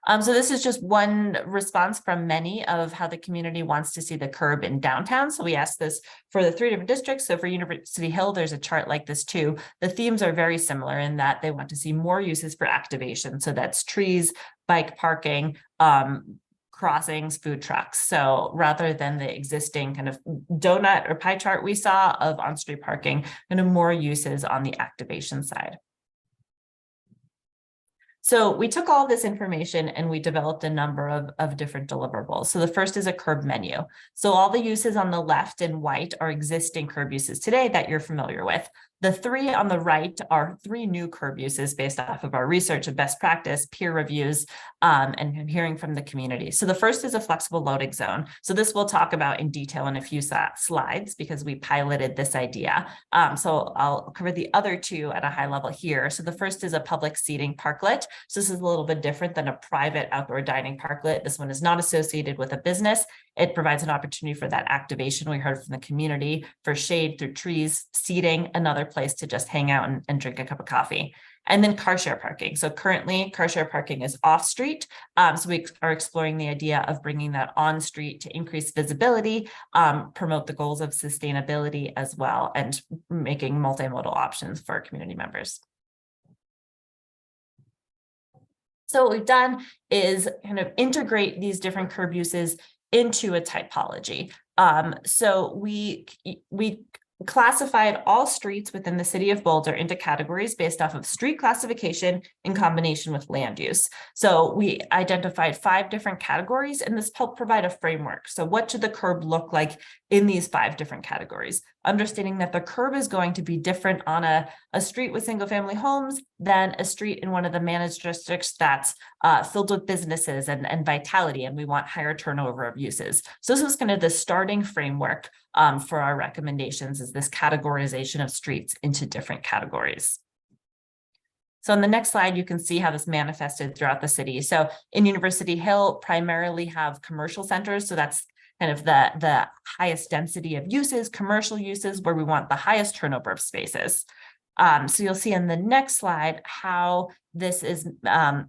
So this is just one response from many of how the community wants to see the curb in downtown. So we asked this for the 3 different districts. So for University Hill, there's a chart like this too. The themes are very similar in that they want to see more uses for activation. So that's trees, bike parking, crossings, food trucks. So rather than the existing kind of donut or pie chart we saw of on-street parking, kind of more uses on the activation side. So we took all of this information and we developed a number of different deliverables. So the first is a curb menu. So all the uses on the left in white are existing curb uses today that you're familiar with. The 3 on the right are 3 new curb uses based off of our research of best practice, peer reviews, and hearing from the community. So the first is a flexible loading zone. So this we'll talk about in detail in a few slides because we piloted this idea. So I'll cover the other 2 at a high level here. So the first is a public seating parklet. So this is a little bit different than a private outdoor dining parklet. This one is not associated with a business. It provides an opportunity for that activation we heard from the community, for shade through trees, seating, another place to just hang out and drink a cup of coffee. And then car share parking. So currently car share parking is off street. So we are exploring the idea of bringing that on street to increase visibility, promote the goals of sustainability as well, and making multimodal options for community members. So what we've done is kind of integrate these different curb uses into a typology. So we classified all streets within the city of Boulder into categories based off of street classification in combination with land use. So we identified 5 different categories, and this helped provide a framework. So what should the curb look like in these 5 different categories? Understanding that the curb is going to be different on a street with single family homes than a street in one of the managed districts that's filled with businesses and vitality, and we want higher turnover of uses. So this was kind of the starting framework for our recommendations, is this categorization of streets into different categories. So on the next slide, you can see how this manifested throughout the city. So in University Hill, primarily have commercial centers. So that's kind of the highest density of uses, commercial uses, where we want the highest turnover of spaces. So you'll see in the next slide how this is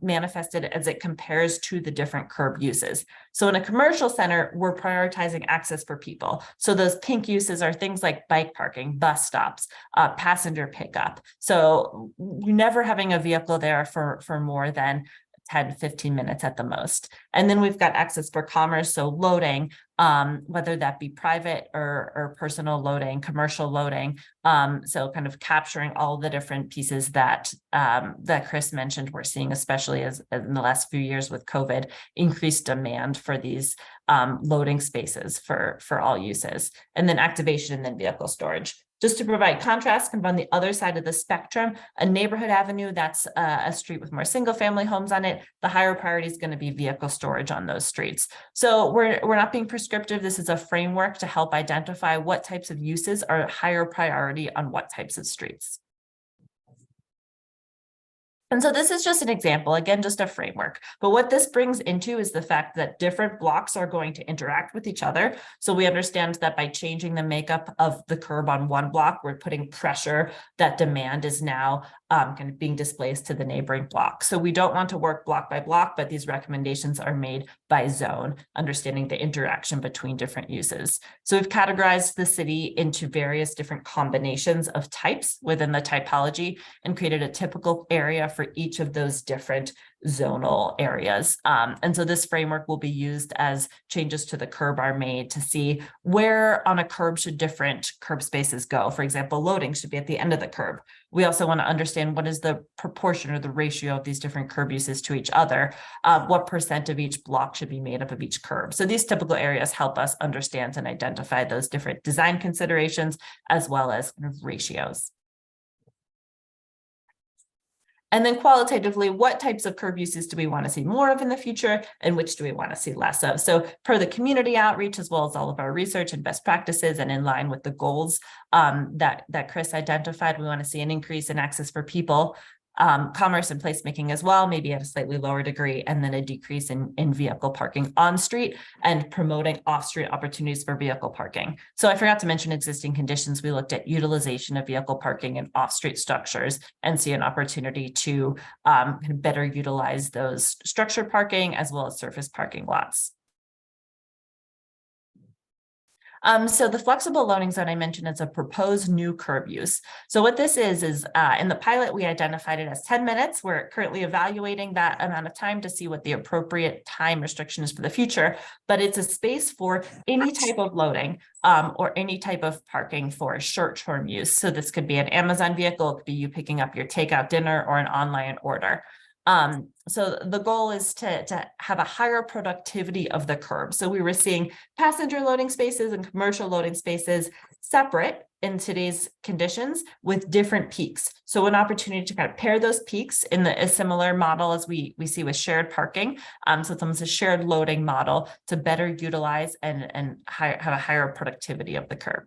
manifested as it compares to the different curb uses. So in a commercial center, we're prioritizing access for people. So those pink uses are things like bike parking, bus stops, passenger pickup. So you're never having a vehicle there for more than 10, 15 minutes at the most. And then we've got access for commerce, so loading, whether that be private or personal loading, commercial loading. So kind of capturing all the different pieces that that Chris mentioned, we're seeing, especially as in the last few years with COVID, increased demand for these loading spaces for all uses. And then activation and then vehicle storage. Just to provide contrast, kind of on the other side of the spectrum, a neighborhood avenue, that's a street with more single family homes on it. The higher priority is going to be vehicle storage on those streets. So we're not being prescriptive. This is a framework to help identify what types of uses are higher priority on what types of streets. And so this is just an example, again, just a framework. But what this brings into is the fact that different blocks are going to interact with each other. So we understand that by changing the makeup of the curb on one block, we're putting pressure that demand is now kind of being displaced to the neighboring block. So we don't want to work block by block, but these recommendations are made by zone, understanding the interaction between different uses. So we've categorized the city into various different combinations of types within the typology and created a typical area for each of those different zonal areas. And so this framework will be used as changes to the curb are made to see where on a curb should different curb spaces go. For example, loading should be at the end of the curb. We also want to understand what is the proportion or the ratio of these different curb uses to each other. What percent of each block should be made up of each curb. So these typical areas help us understand and identify those different design considerations as well as kind of ratios. And then qualitatively, what types of curb uses do we want to see more of in the future and which do we want to see less of? So per the community outreach, as well as all of our research and best practices and in line with the goals that Chris identified, we want to see an increase in access for people, commerce and placemaking as well, maybe at a slightly lower degree, and then a decrease in vehicle parking on street and promoting off-street opportunities for vehicle parking. So I forgot to mention existing conditions. We looked at utilization of vehicle parking and off-street structures and see an opportunity to better utilize those structured parking as well as surface parking lots. So the flexible loading zone I mentioned is a proposed new curb use. So what this is in the pilot, we identified it as 10 minutes. We're currently evaluating that amount of time to see what the appropriate time restriction is for the future, but it's a space for any type of loading or any type of parking for short-term use. So this could be an Amazon vehicle, it could be you picking up your takeout dinner or an online order. So the goal is to have a higher productivity of the curb. So we were seeing passenger loading spaces and commercial loading spaces separate in today's conditions with different peaks. So an opportunity to kind of pair those peaks in a similar model as we see with shared parking. So it's almost a shared loading model to better utilize and have a higher productivity of the curb.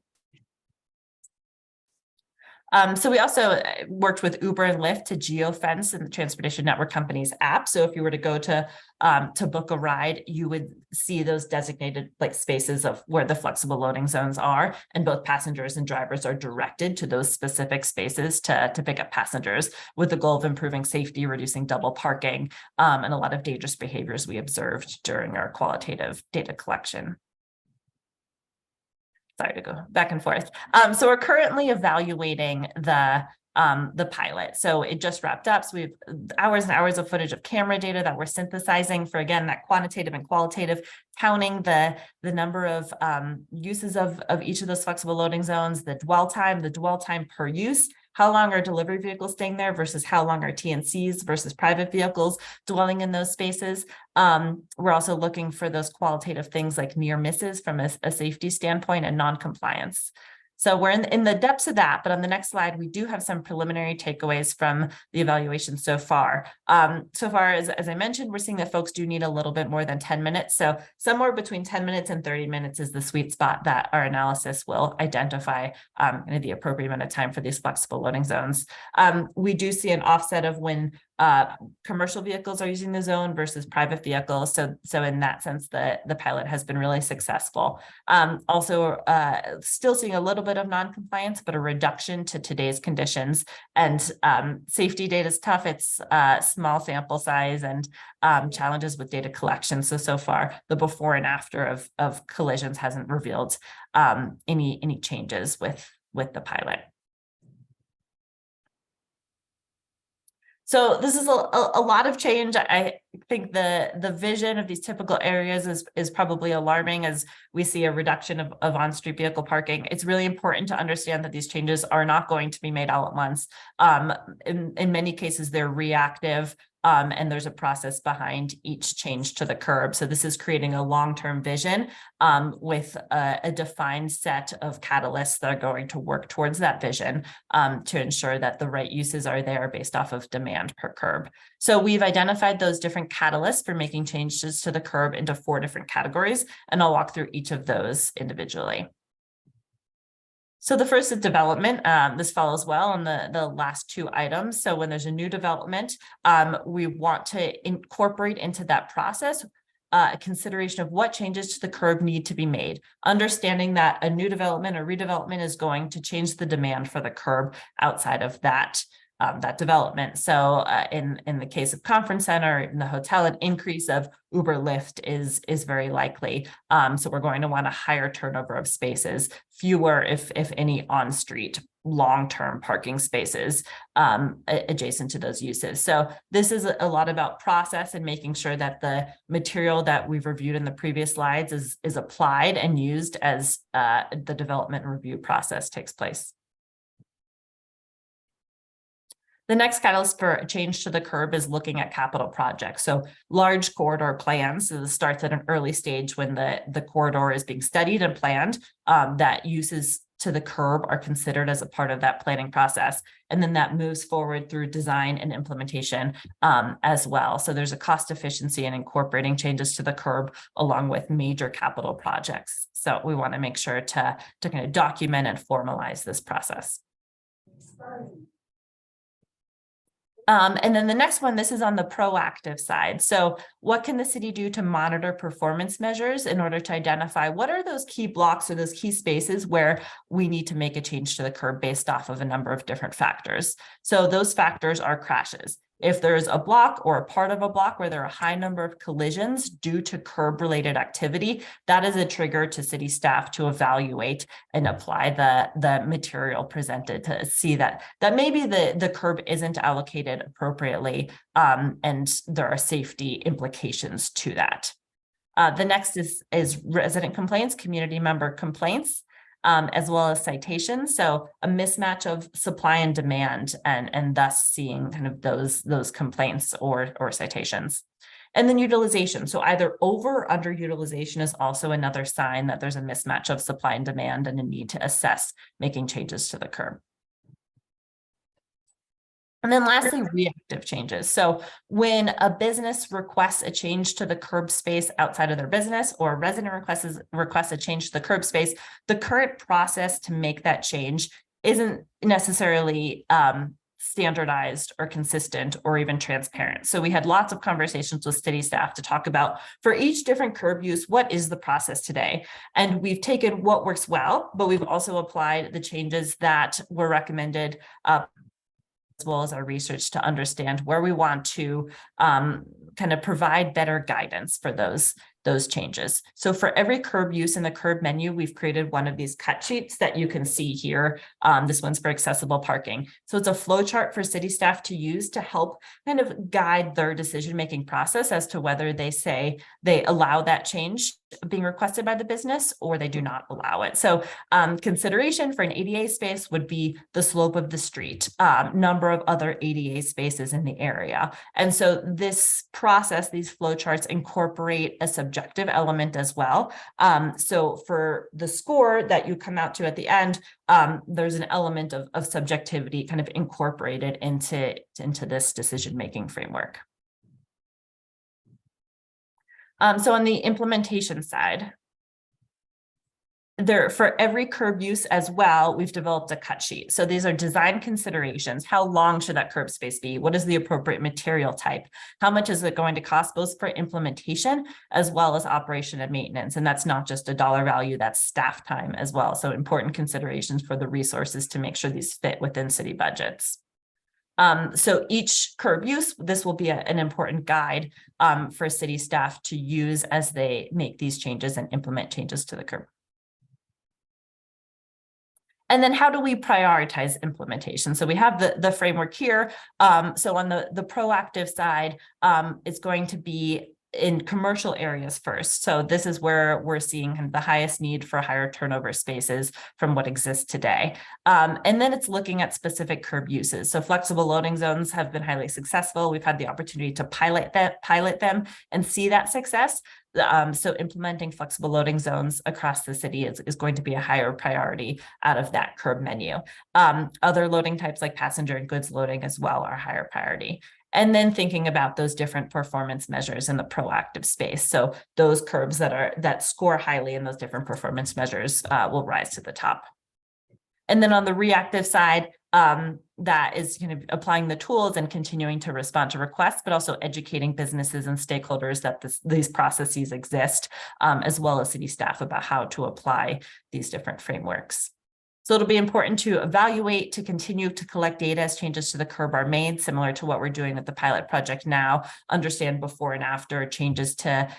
So we also worked with Uber and Lyft to geofence in the Transportation Network Company's app. So if you were to go to book a ride, you would see those designated like spaces of where the flexible loading zones are, and both passengers and drivers are directed to those specific spaces to pick up passengers, with the goal of improving safety, reducing double parking, and a lot of dangerous behaviors we observed during our qualitative data collection. Sorry to go back and forth. So we're currently evaluating the pilot. So it just wrapped up. So we have hours and hours of footage of camera data that we're synthesizing for, again, that quantitative and qualitative, counting the number of uses of each of those flexible loading zones, the dwell time per use, how long are delivery vehicles staying there versus how long are TNCs versus private vehicles dwelling in those spaces. We're also looking for those qualitative things like near misses from a safety standpoint and non-compliance. So we're in the depths of that, but on the next slide, we do have some preliminary takeaways from the evaluation so far. So far, as I mentioned, we're seeing that folks do need a little bit more than 10 minutes. So somewhere between 10 minutes and 30 minutes is the sweet spot that our analysis will identify the appropriate amount of time for these flexible loading zones. We do see an offset of when commercial vehicles are using the zone versus private vehicles. So in that sense, the pilot has been really successful. Also, still seeing a little bit of non-compliance, but a reduction to today's conditions. And safety data is tough. It's small sample size and challenges with data collection. So far, the before and after of collisions hasn't revealed any changes with the pilot. So this is a lot of change. I think the vision of these typical areas is probably alarming as we see a reduction of on-street vehicle parking. It's really important to understand that these changes are not going to be made all at once. In many cases, they're reactive. And there's a process behind each change to the curb. So this is creating a long-term vision with a defined set of catalysts that are going to work towards that vision to ensure that the right uses are there based off of demand per curb. So we've identified those different catalysts for making changes to the curb into 4 different categories, and I'll walk through each of those individually. So the first is development. This follows well on the last 2 items. So when there's a new development, we want to incorporate into that process a consideration of what changes to the curb need to be made, understanding that a new development or redevelopment is going to change the demand for the curb outside of that development. So in the case of conference center, in the hotel, an increase of Uber Lyft is very likely. So we're going to want a higher turnover of spaces, fewer, if any, on-street long-term parking spaces adjacent to those uses. So this is a lot about process and making sure that the material that we've reviewed in the previous slides is applied and used as the development review process takes place. The next catalyst for a change to the curb is looking at capital projects. So large corridor plans, so this starts at an early stage when the corridor is being studied and planned, that uses to the curb are considered as a part of that planning process. And then that moves forward through design and implementation as well. So there's a cost efficiency in incorporating changes to the curb along with major capital projects. So we want to make sure to kind of document and formalize this process. And then the next one, this is on the proactive side. So what can the city do to monitor performance measures in order to identify what are those key blocks or those key spaces where we need to make a change to the curb based off of a number of different factors. So those factors are crashes. If there's a block or a part of a block where there are a high number of collisions due to curb-related activity, that is a trigger to city staff to evaluate and apply the material presented to see that maybe the curb isn't allocated appropriately, and there are safety implications to that. The next is resident complaints, community member complaints. As well as citations. So a mismatch of supply and demand and thus seeing kind of those complaints or citations. And then utilization. So either over or underutilization is also another sign that there's a mismatch of supply and demand and a need to assess making changes to the curb. And then lastly, reactive changes. So when a business requests a change to the curb space outside of their business, or a resident requests a change to the curb space, the current process to make that change isn't necessarily standardized or consistent or even transparent. So we had lots of conversations with city staff to talk about, for each different curb use, what is the process today? And we've taken what works well, but we've also applied the changes that were recommended as well as our research to understand where we want to kind of provide better guidance for those changes. So for every curb use in the curb menu, we've created one of these cut sheets that you can see here. This one's for accessible parking. So it's a flow chart for city staff to use to help kind of guide their decision-making process as to whether they say they allow that change being requested by the business or they do not allow it. So consideration for an ADA space would be the slope of the street, number of other ADA spaces in the area. And so this process, these flow charts incorporate a subjective element as well. So for the score that you come out to at the end, there's an element of subjectivity kind of incorporated into this decision-making framework. So on the implementation side, for every curb use as well, we've developed a cut sheet. So these are design considerations. How long should that curb space be? What is the appropriate material type? How much is it going to cost, both for implementation as well as operation and maintenance? And that's not just a dollar value, that's staff time as well. So important considerations for the resources to make sure these fit within city budgets. So each curb use, this will be an important guide for city staff to use as they make these changes and implement changes to the curb. And then how do we prioritize implementation? So we have the framework here. So on the proactive side, it's going to be in commercial areas first. So this is where we're seeing kind of the highest need for higher turnover spaces from what exists today. And then it's looking at specific curb uses. So flexible loading zones have been highly successful. We've had the opportunity to pilot them and see that success. So implementing flexible loading zones across the city is going to be a higher priority out of that curb menu. Other loading types like passenger and goods loading as well are higher priority. And then thinking about those different performance measures in the proactive space. So those curbs that score highly in those different performance measures will rise to the top. And then on the reactive side, that is kind of applying the tools and continuing to respond to requests, but also educating businesses and stakeholders that these processes exist, as well as city staff about how to apply these different frameworks. So it'll be important to evaluate, to continue to collect data as changes to the curb are made, similar to what we're doing with the pilot project now, understand before and after changes to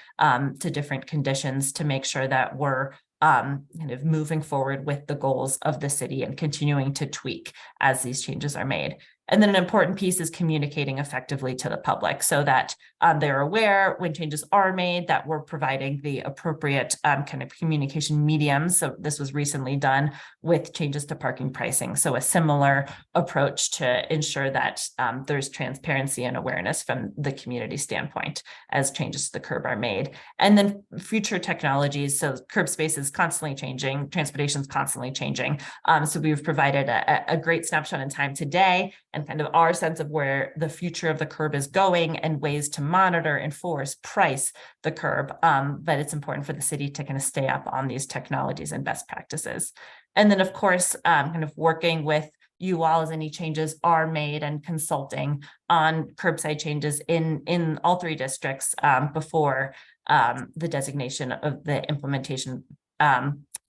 different conditions to make sure that we're kind of moving forward with the goals of the city and continuing to tweak as these changes are made. And then an important piece is communicating effectively to the public so that they're aware when changes are made, that we're providing the appropriate kind of communication mediums. So this was recently done with changes to parking pricing. So a similar approach to ensure that there's transparency and awareness from the community standpoint as changes to the curb are made. And then future technologies. So curb space is constantly changing, transportation is constantly changing. So we've provided a great snapshot in time today and kind of our sense of where the future of the curb is going and ways to monitor, enforce, price the curb. But it's important for the city to kind of stay up on these technologies and best practices. And then, of course, kind of working with you all as any changes are made and consulting on curbside changes in all three districts before the designation of the implementation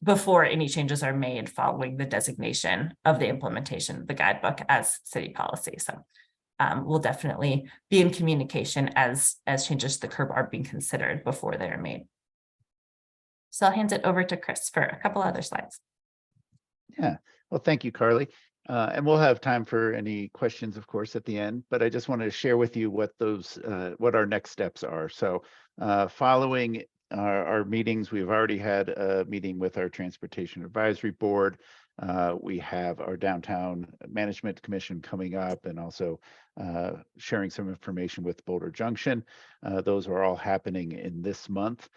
before any changes are made following the designation of the implementation of the guidebook as city policy. So we'll definitely be in communication as changes to the curb are being considered before they are made. So I'll hand it over to Chris for a couple other slides. Yeah, well, thank you, Carly. And we'll have time for any questions, of course, at the end, but I just wanted to share with you what our next steps are. So following our meetings, we've already had a meeting with our Transportation Advisory Board. We have our Downtown Management Commission coming up and also sharing some information with Boulder Junction. Those are all happening in this month.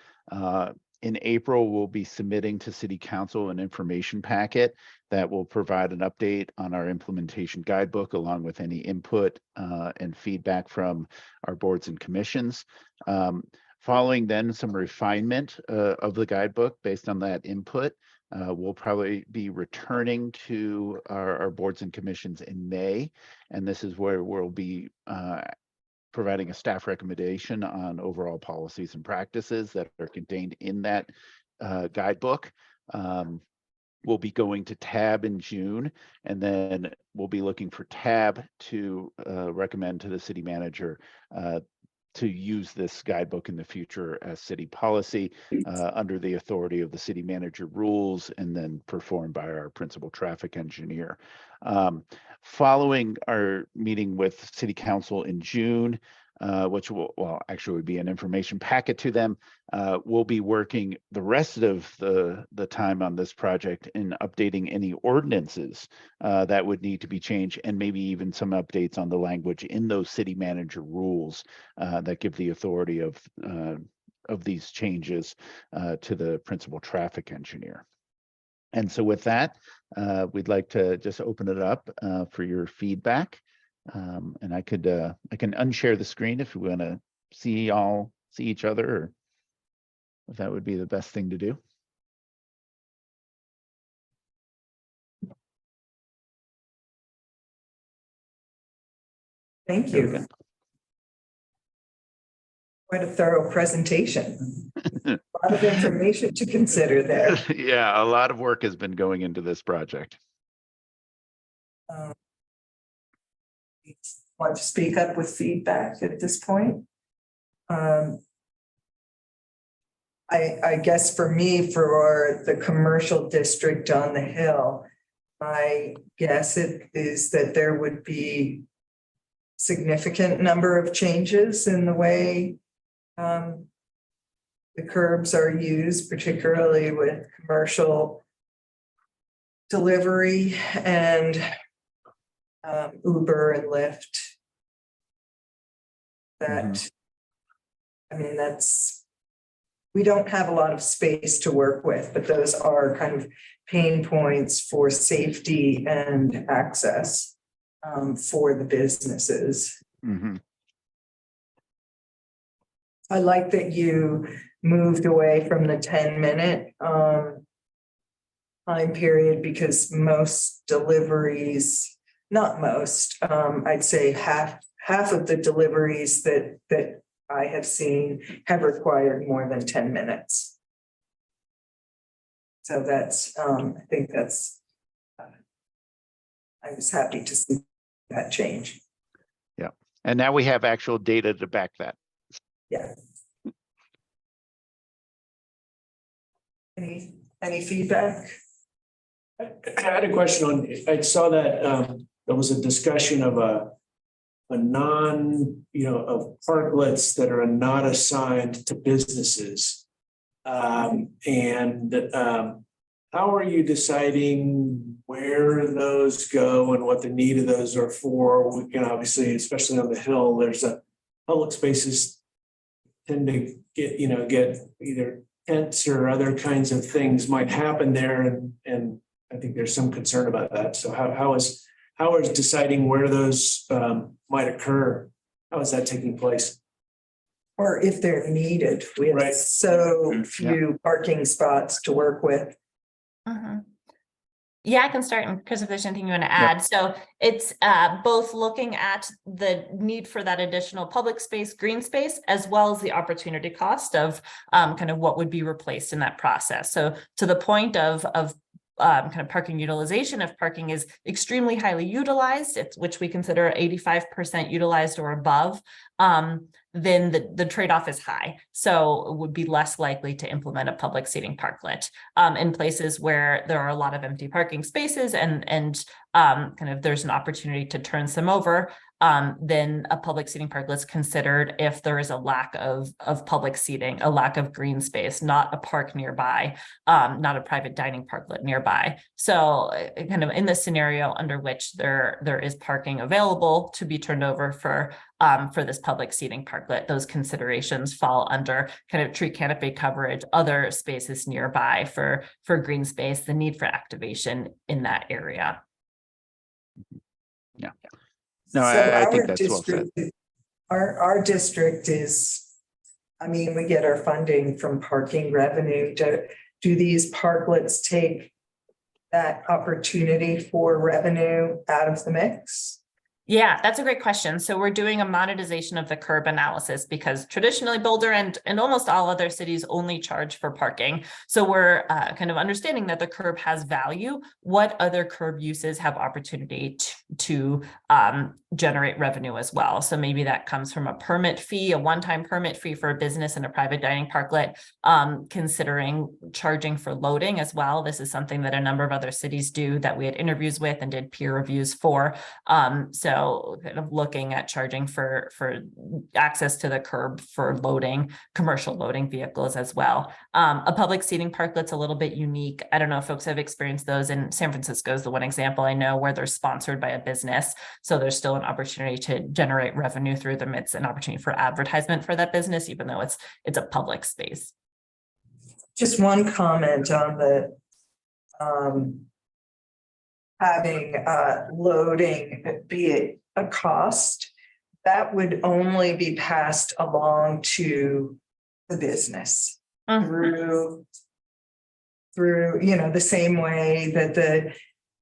In April, we'll be submitting to City Council an information packet that will provide an update on our implementation guidebook, along with any input and feedback from our boards and commissions. Following then some refinement of the guidebook based on that input, We'll probably be returning to our boards and commissions in May, and this is where we'll be providing a staff recommendation on overall policies and practices that are contained in that guidebook. We'll be going to TAB in June, and then we'll be looking for TAB to recommend to the city manager to use this guidebook in the future as city policy under the authority of the city manager rules, and then performed by our principal traffic engineer. Following our meeting with city council in June, which will, well, actually would be an information packet to them. We'll be working the rest of the time on this project in updating any ordinances that would need to be changed, and maybe even some updates on the language in those city manager rules that give the authority of these changes to the principal traffic engineer. And so with that, we'd like to just open it up for your feedback. And I can unshare the screen if we want to see each other, or if that would be the best thing to do. Thank you. Quite a thorough presentation. A lot of information to consider there. Yeah, a lot of work has been going into this project. Want to speak up with feedback at this point? I guess for me, for the commercial district on the Hill, my guess is that there would be significant number of changes in the way the curbs are used, particularly with commercial delivery and Uber and Lyft. That, I mean, we don't have a lot of space to work with, but those are kind of pain points for safety and access for the businesses. Mm-hmm. I like that you moved away from the 10-minute time period, because most deliveries, not most, I'd say half of the deliveries that I have seen have required more than 10 minutes. So that's, I think that's, I was happy to see that change. Yeah, and now we have actual data to back that. Yeah. Any feedback? I had a question on, I saw that there was a discussion of a non, of parklets that are not assigned to businesses. How are you deciding where those go and what the need of those are for? We can obviously, especially on the Hill, there's public spaces tend to get either tents or other kinds of things might happen there, and I think there's some concern about that. So how is deciding where those might occur? How is that taking place? Or if they're needed, we have so few parking spots to work with. Yeah, I can start, and Chris, if there's anything you want to add. So it's both looking at the need for that additional public space, green space, as well as the opportunity cost of kind of what would be replaced in that process. So to the point of kind of parking utilization, if parking is extremely highly utilized, which we consider 85% utilized or above, then the trade-off is high. So it would be less likely to implement a public seating parklet in places where there are a lot of empty parking spaces and kind of there's an opportunity to turn some over. Then a public seating parklet is considered if there is a lack of public seating, a lack of green space, not a park nearby, not a private dining parklet nearby. So kind of in the scenario under which there is parking available to be turned over for this public seating parklet, those considerations fall under kind of tree canopy coverage, other spaces nearby for green space, the need for activation in that area. Yeah. No, I think that's well said. Our district is, I mean, we get our funding from parking revenue do these parklets take that opportunity for revenue out of the mix? Yeah, that's a great question. So we're doing a monetization of the curb analysis because traditionally Boulder and almost all other cities only charge for parking. So we're kind of understanding that the curb has value. What other curb uses have opportunity to generate revenue as well? So maybe that comes from a permit fee, a one-time permit fee for a business and a private dining parklet, considering charging for loading as well. This is something that a number of other cities do that we had interviews with and did peer reviews for. So kind of looking at charging for access to the curb for loading, commercial loading vehicles as well. A public seating parklet's a little bit unique. I don't know if folks have experienced those. In San Francisco is the one example I know where they're sponsored by a business. So there's still an opportunity to generate revenue through them. It's an opportunity for advertisement for that business, even though it's a public space. Just one comment on the having loading be it a cost, that would only be passed along to the business through, the same way that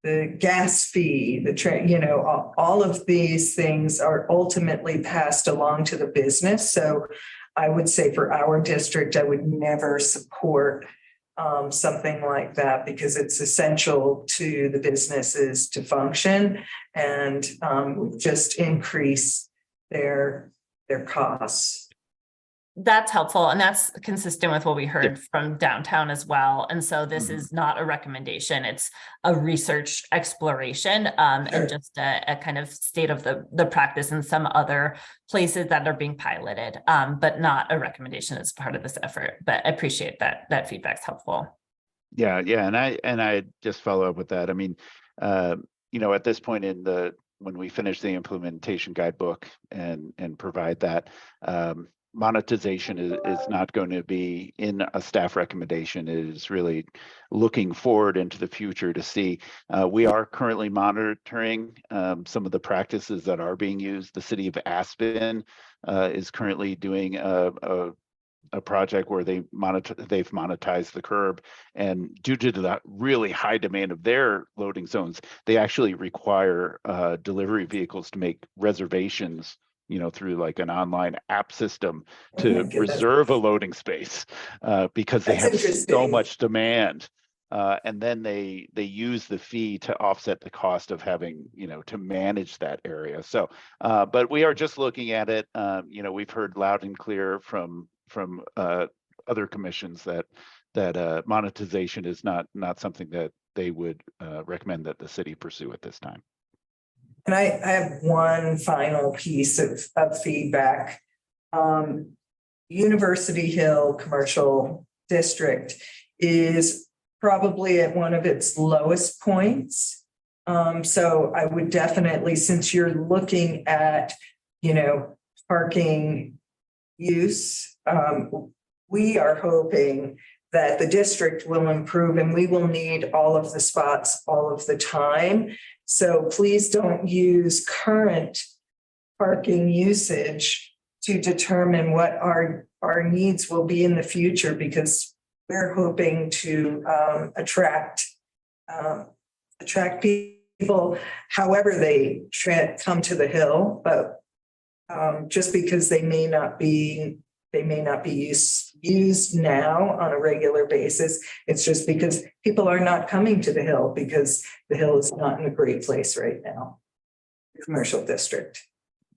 the gas fee, all of these things are ultimately passed along to the business. So I would say for our district, I would never support something like that because it's essential to the businesses to function and just increase their costs. That's helpful. And that's consistent with what we heard from downtown as well. And so this is not a recommendation. It's a research exploration and just a kind of state of the practice in some other places that are being piloted, but not a recommendation as part of this effort. But I appreciate that feedback's helpful. Yeah. And I just follow up with that. I mean, at this point when we finish the implementation guidebook and provide that, monetization is not going to be in a staff recommendation. It is really looking forward into the future to see. We are currently monitoring some of the practices that are being used. The city of Aspen is currently doing a project where they've monetized the curb, and due to the really high demand of their loading zones, they actually require delivery vehicles to make reservations through like an online app system to reserve a loading space because they have so much demand. And then they use the fee to offset the cost of having, to manage that area. So, but we are just looking at it. We've heard loud and clear from other commissions that monetization is not something that they would recommend that the city pursue at this time. And I have one final piece of feedback. University Hill Commercial District is probably at one of its lowest points. So I would definitely, since you're looking at, parking use, we are hoping that the district will improve and we will need all of the spots all of the time. So please don't use current parking usage to determine what our needs will be in the future, because we're hoping to attract people however they come to the Hill, but just because they may not be used now on a regular basis. It's just because people are not coming to the Hill because the Hill is not in a great place right now. Commercial district.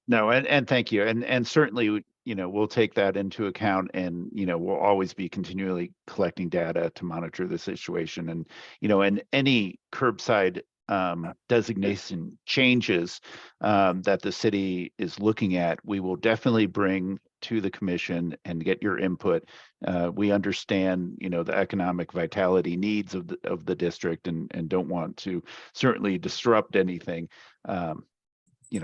No, and thank you. And certainly, we'll take that into account, and, we'll always be continually collecting data to monitor the situation. And, and any curbside designation changes that the city is looking at, we will definitely bring to the commission and get your input. We understand, the economic vitality needs of the district and don't want to certainly disrupt anything.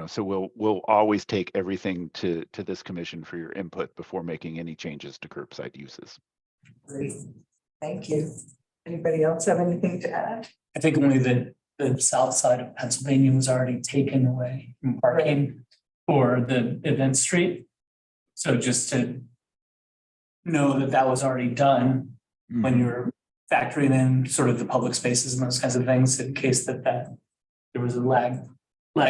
So we'll always take everything to this commission for your input before making any changes to curbside uses. Great, thank you. Anybody else have anything to add? I think only the south side of Pennsylvania was already taken away from parking for the event street. So just to know that was already done when you're factoring in sort of the public spaces and those kinds of things in case that there was a lag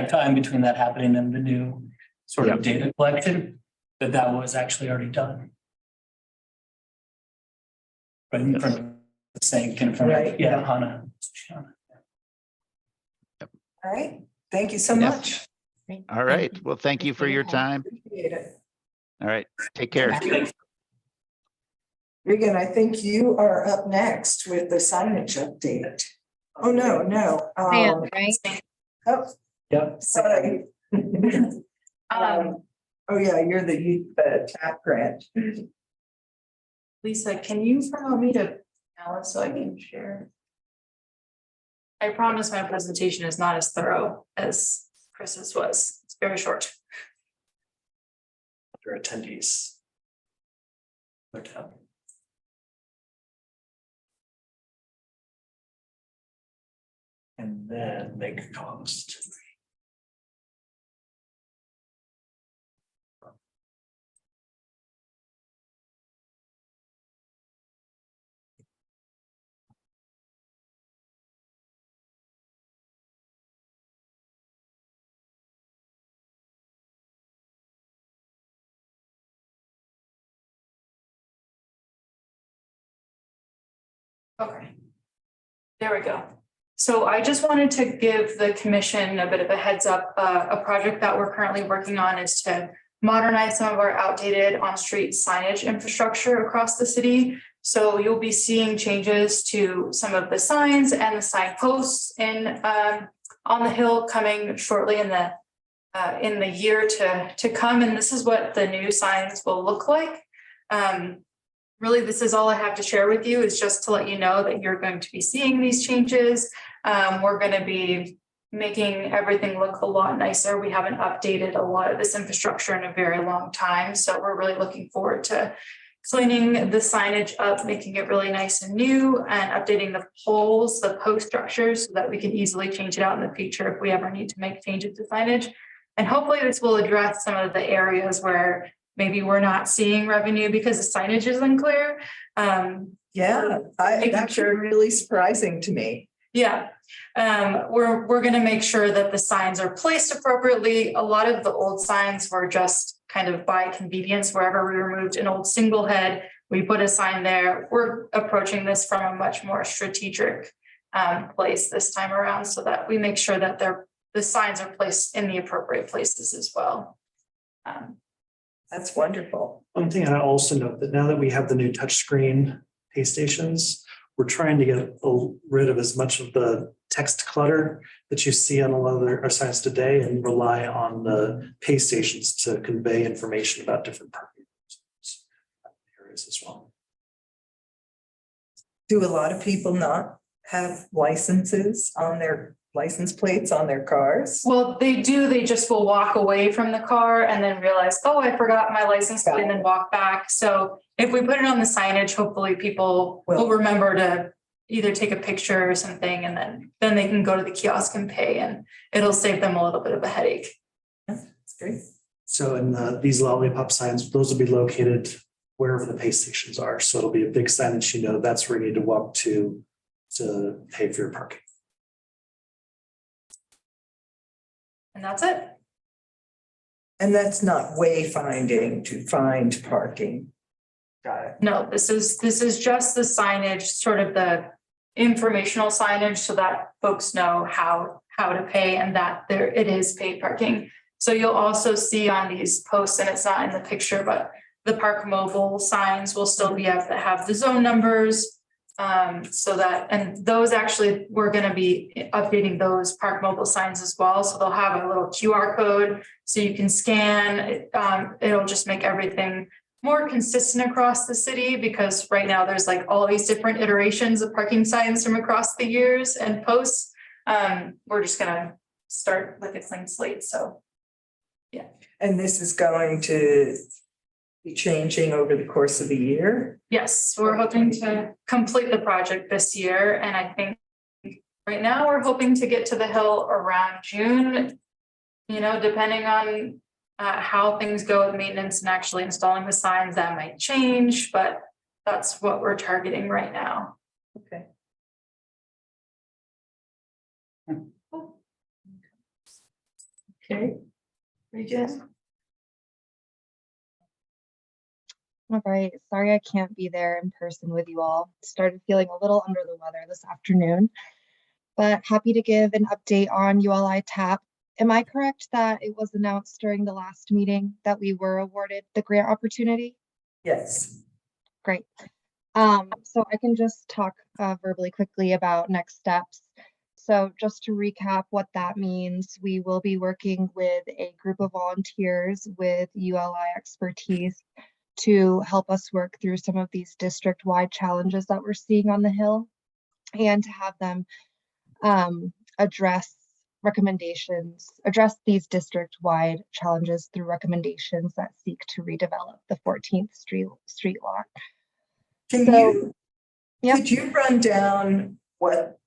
time between that happening and the new sort of data collection, that was actually already done. Right in front of saying, Right. yeah, Hannah. All right, thank you so Yep. much. All right. Well, thank you for your time. Appreciate it. All right. Take care. Regan, I think you are up next with the signage update. Oh, no. Oh, Yep. sorry. Oh, yeah, you're the youth TAP grant. Lisa, can you promote me to Alice so I can share? I promise my presentation is not as thorough as Chris's was. It's very short. Your attendees. And then make a cost. Okay. There we go. So I just wanted to give the commission a bit of a heads up. A project that we're currently working on is to modernize some of our outdated on-street signage infrastructure across the city. So you'll be seeing changes to some of the signs and the signposts in on the hill coming shortly in the year to come. And this is what the new signs will look like. Really, this is all I have to share with you, is just to let you know that you're going to be seeing these changes. We're going to be making everything look a lot nicer. We haven't updated a lot of this infrastructure in a very long time. So we're really looking forward to cleaning the signage up, making it really nice and new, and updating the poles, the post structures, so that we can easily change it out in the future if we ever need to make changes to signage. And hopefully this will address some of the areas where maybe we're not seeing revenue because the signage is unclear. Yeah, that's really surprising to me. Yeah, we're going to make sure that the signs are placed appropriately. A lot of the old signs were just kind of by convenience. Wherever we removed an old single head, we put a sign there. We're approaching this from a much more strategic place this time around, so that we make sure that the signs are placed in the appropriate places as well. That's wonderful. One thing I also note that now that we have the new touchscreen pay stations, we're trying to get rid of as much of the text clutter that you see on a lot of our signs today, and rely on the pay stations to convey information about different parking areas as well. Do a lot of people not have licenses on their license plates on their cars? Well, they do. They just will walk away from the car and then realize, oh, I forgot my license plate, and then walk back. So if we put it on the signage, hopefully people will remember to either take a picture or something, and then they can go to the kiosk and pay, and it'll save them a little bit of a headache. That's great. So in these lollipop signs, those will be located wherever the pay stations are. So it'll be a big sign that you know that's where you need to walk to pay for your parking. And that's it. And that's not wayfinding to find parking. Got it. No, this is just the signage, sort of the informational signage, so that folks know how to pay, and that it is paid parking. So you'll also see on these posts, and it's not in the picture, but the Park Mobile signs will still be able to have the zone numbers. So that, and those actually, we're going to be updating those Park Mobile signs as well. So they'll have a little QR code so you can scan it. It'll just make everything more consistent across the city, because right now there's like all these different iterations of parking signs from across the years and posts. We're just going to start with a clean slate. So, yeah. And this is going to be changing over the course of the year? Yes, we're hoping to complete the project this year. And I think right now we're hoping to get to the hill around June, depending on how things go with maintenance and actually installing the signs. That might change, but that's what we're targeting right now. Okay. Okay. Regan? All right, sorry I can't be there in person with you all. Started feeling a little under the weather this afternoon, but happy to give an update on ULI TAP. Am I correct that it was announced during the last meeting that we were awarded the grant opportunity? Yes. Great. So I can just talk verbally quickly about next steps. So just to recap what that means, we will be working with a group of volunteers with ULI expertise to help us work through some of these district-wide challenges that we're seeing on the Hill, and to have them address these district-wide challenges through recommendations that seek to redevelop the 14th Street lot. Could you run down what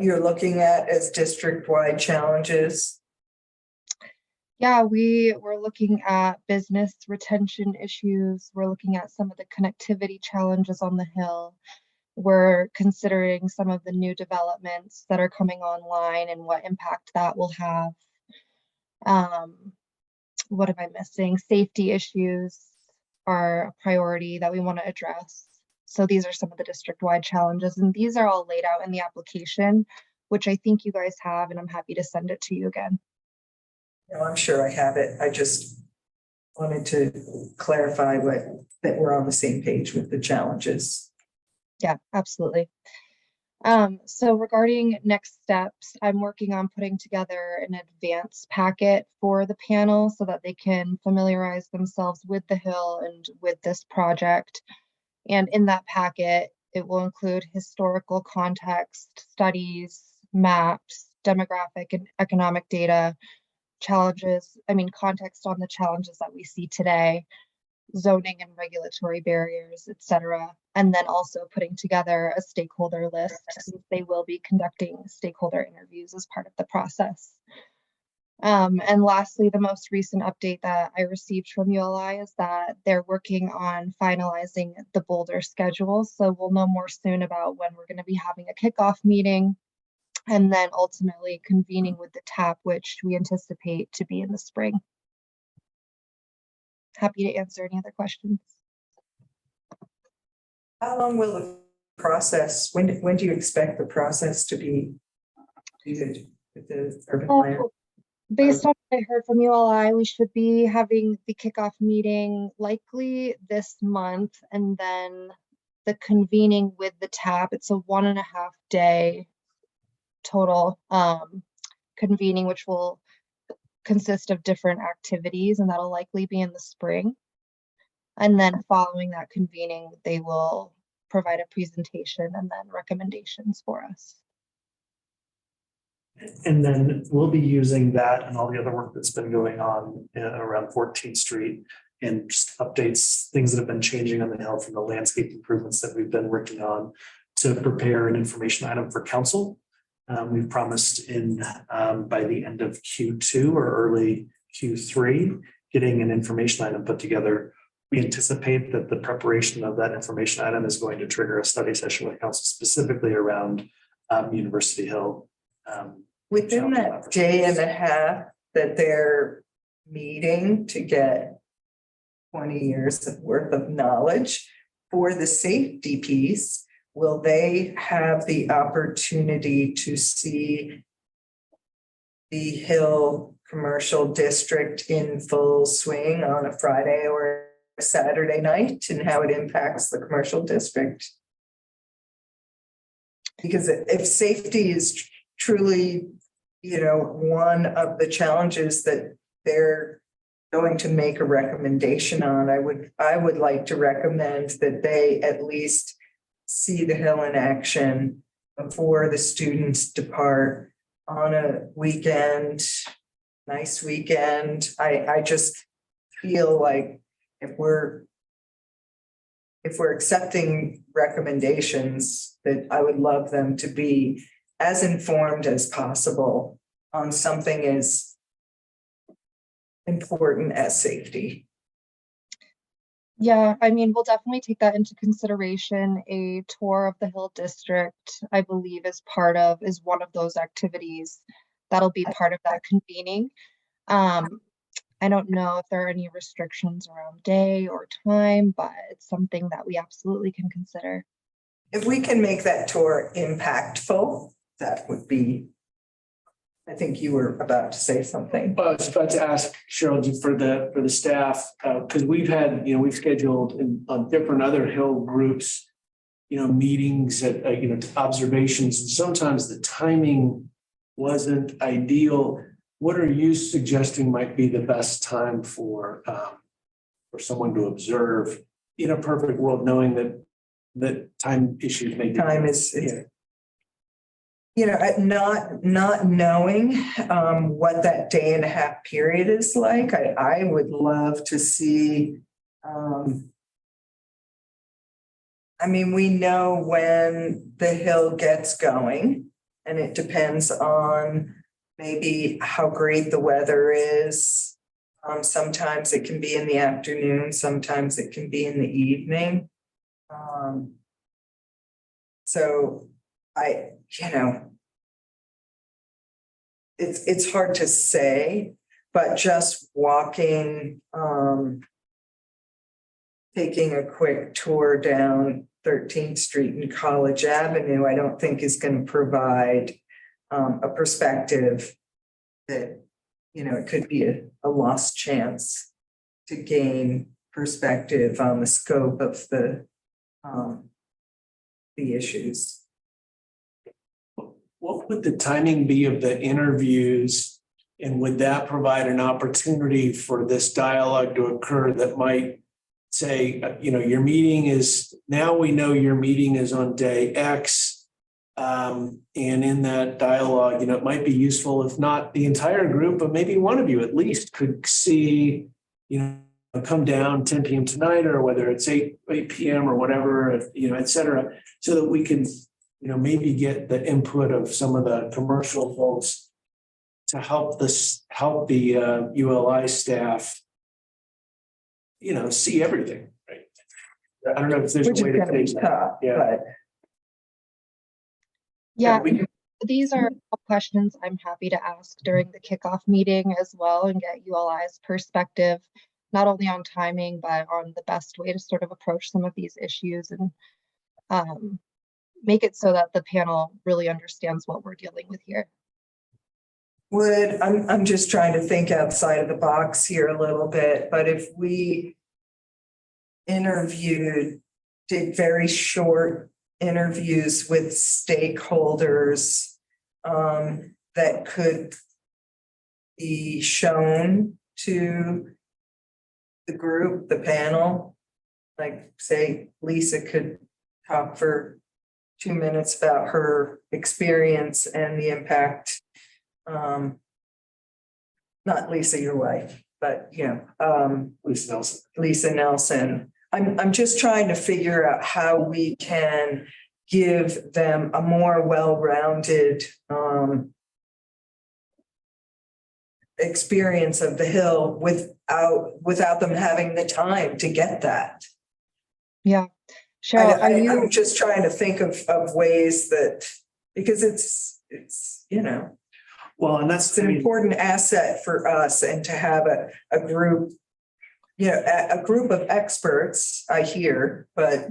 you're looking at as district-wide challenges? Yeah, we're looking at business retention issues. We're looking at some of the connectivity challenges on the Hill. We're considering some of the new developments that are coming online and what impact that will have. What am I missing? Safety issues are a priority that we want to address. So these are some of the district-wide challenges, and these are all laid out in the application, which I think you guys have, and I'm happy to send it to you again. No, I'm sure I have it. I just wanted to clarify that we're on the same page with the challenges. Yeah, absolutely. So regarding next steps, I'm working on putting together an advance packet for the panel so that they can familiarize themselves with the Hill and with this project. And in that packet, it will include historical context, studies, maps, demographic and economic data, context on the challenges that we see today, zoning and regulatory barriers, etc. And then also putting together a stakeholder list, since they will be conducting stakeholder interviews as part of the process. And lastly, the most recent update that I received from ULI is that they're working on finalizing the Boulder schedule. So we'll know more soon about when we're going to be having a kickoff meeting, and then ultimately convening with the TAP, which we anticipate to be in the spring. Happy to answer any other questions. How long will the process, when do you expect the process to be completed with the urban plan? Based on what I heard from ULI, we should be having the kickoff meeting likely this month, and then the convening with the TAP. It's a 1.5 day total convening, which will consist of different activities, and that'll likely be in the spring. And then following that convening, they will provide a presentation and then recommendations for us. And then we'll be using that and all the other work that's been going on around 14th Street and just updates, things that have been changing on the Hill from the landscape improvements that we've been working on to prepare an information item for council. We've promised by the end of Q2 or early Q3, getting an information item put together. We anticipate that the preparation of that information item is going to trigger a study session with council specifically around University Hill. Within that day and a half that they're meeting to get 20 years worth of knowledge for the safety piece, will they have the opportunity to see the Hill Commercial District in full swing on a Friday or a Saturday night and how it impacts the commercial district? Because if safety is truly, one of the challenges that they're going to make a recommendation on, I would like to recommend that they at least see the Hill in action before the students depart on a weekend, nice weekend. I just feel like if we're accepting recommendations, that I would love them to be as informed as possible on something as important as safety. Yeah, I mean, we'll definitely take that into consideration. A tour of the Hill District, I believe, is one of those activities that'll be part of that convening. I don't know if there are any restrictions around day or time, but it's something that we absolutely can consider. If we can make that tour impactful, that would be. I think you were about to say something. I was about to ask Cheryl for the staff, because we've scheduled on different other Hill groups, meetings at, observations, and sometimes the timing wasn't ideal. What are you suggesting might be the best time for someone to observe in a perfect world, knowing that time issues may be. Time is, not knowing what that day and a half period is like. I would love to see. We know when the Hill gets going, and it depends on maybe how great the weather is. Sometimes it can be in the afternoon, sometimes it can be in the evening. So it's hard to say, but just walking, taking a quick tour down 13th Street and College Avenue, I don't think is going to provide a perspective that, it could be a lost chance to gain perspective on the scope of the issues. What would the timing be of the interviews? And would that provide an opportunity for this dialogue to occur that might say, your meeting is, now we know your meeting is on day X. And in that dialogue, it might be useful, if not the entire group, but maybe one of you at least could see, come down 10 p.m. tonight, or whether it's 8 p.m. or whatever, et cetera, so that we can, maybe get the input of some of the commercial folks to help the ULI staff, see everything, right? I don't know if there's a way to take that. Yeah. Yeah, these are all questions I'm happy to ask during the kickoff meeting as well, and get ULI's perspective, not only on timing, but on the best way to sort of approach some of these issues, and make it so that the panel really understands what we're dealing with here. I'm just trying to think outside of the box here a little bit, but if we did very short interviews with stakeholders that could be shown to the group, the panel, like say Lisa could talk for 2 minutes about her experience and the impact. Not Lisa, your wife, but Lisa Nelson. I'm just trying to figure out how we can give them a more well-rounded experience of the Hill without them having the time to get that. Yeah, Cheryl, I'm just trying to think of ways that, because it's well, and that's an important asset for us, and to have a group, a group of experts, I hear, but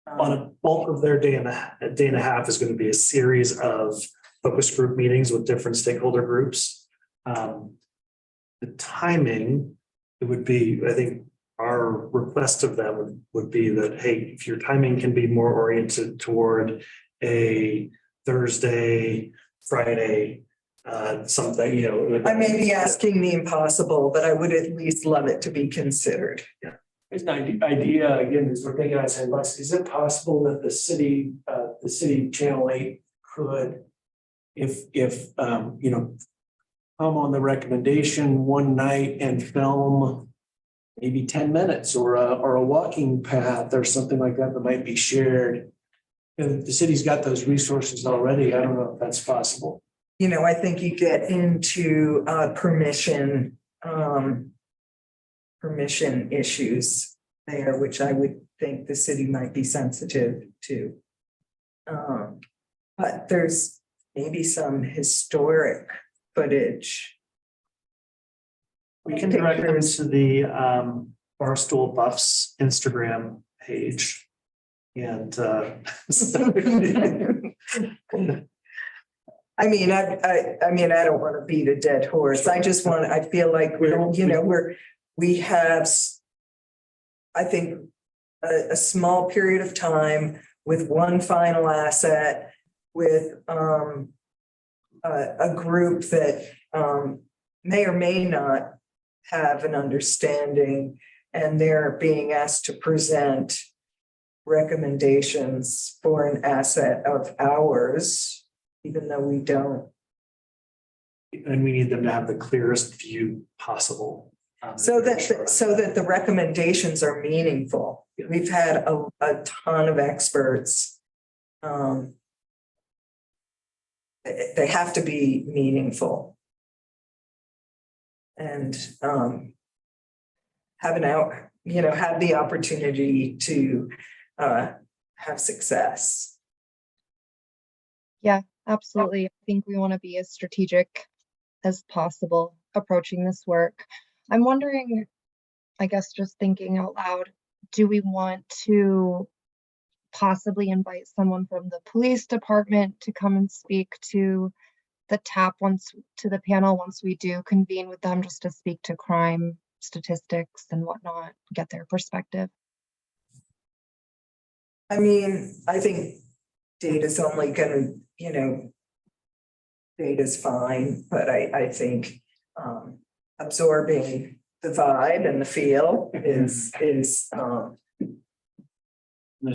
on a bulk of their day and a half is going to be a series of focus group meetings with different stakeholder groups. The timing, it would be, I think our request of them would be that, hey, if your timing can be more oriented toward a Thursday, Friday, something, I may be asking the impossible, but I would at least love it to be considered. Yeah. There's an idea, again, as we're thinking, I said, is it possible that the city Channel 8 could, if come on the recommendation one night and film maybe 10 minutes or a walking path or something like that might be shared. And the city's got those resources already. I don't know if that's possible. I think you get into permission issues. there, which I would think the city might be sensitive to. But there's maybe some historic footage. We can direct them to the Barstool Buffs Instagram page. And I mean, I don't want to beat a dead horse. I just want, I feel like we have, I think, a small period of time with one final asset, with a group that may or may not have an understanding, and they're being asked to present recommendations for an asset of ours, even though we don't. and we need them to have the clearest view possible. So that the recommendations are meaningful. We've had a ton of experts. They have to be meaningful. And have the opportunity to have success. Yeah, absolutely. I think we want to be as strategic as possible approaching this work. I'm wondering, I guess just thinking out loud, do we want to possibly invite someone from the police department to come and speak to the panel once we do convene with them, just to speak to crime statistics and whatnot, get their perspective? I mean, I think data's only gonna, data's fine, but I think absorbing the vibe and the feel is There's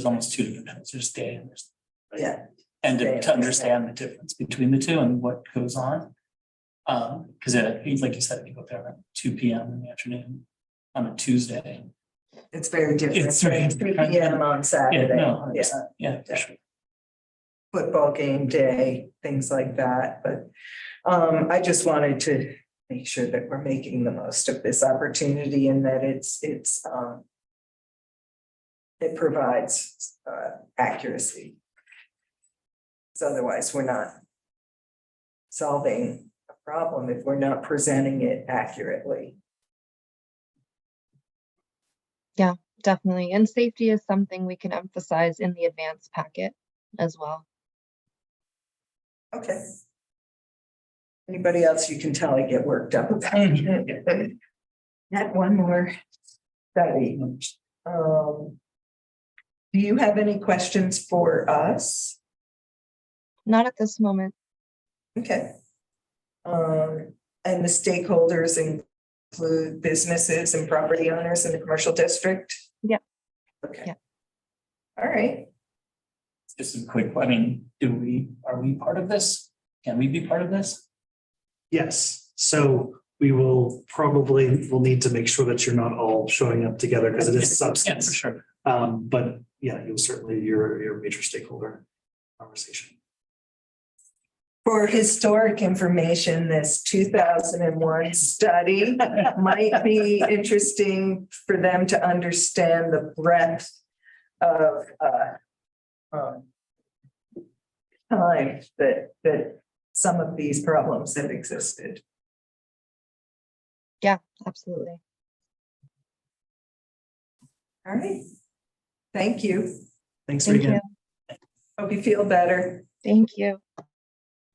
almost two different types. There's day and there's. yeah. And Day to and understand the difference between the two and what goes on. Because like you said, if you go there at 2 p.m. in the afternoon on a Tuesday. It's very different. It's very than 3 different. p.m. on Yeah, Saturday. no, 100%. Yeah. Yeah, for sure. Football game day, things like that, but I just wanted to make sure that we're making the most of this opportunity and that it provides accuracy. Because otherwise we're not solving a problem if we're not presenting it accurately. Yeah, definitely. And safety is something we can emphasize in the advanced packet as well. Okay. Anybody else you can tell I get worked up about? Had one more study. Do you have any questions for us? Not at this moment. Okay. And the stakeholders include businesses and property owners in the commercial district? Yeah. Okay. Yeah. All right. Just a quick, are we part of this? Can we be part of this? Yes, so we'll need to make sure that you're not all showing up together because it is Yeah, substance. for sure. But yeah, you're a major stakeholder conversation. For historic information, this 2001 study might be interesting for them to understand the breadth of time that some of these problems have existed. Yeah, absolutely. All right. Thank you. Thanks, Thank Regan. you. Hope you feel better. Thank you.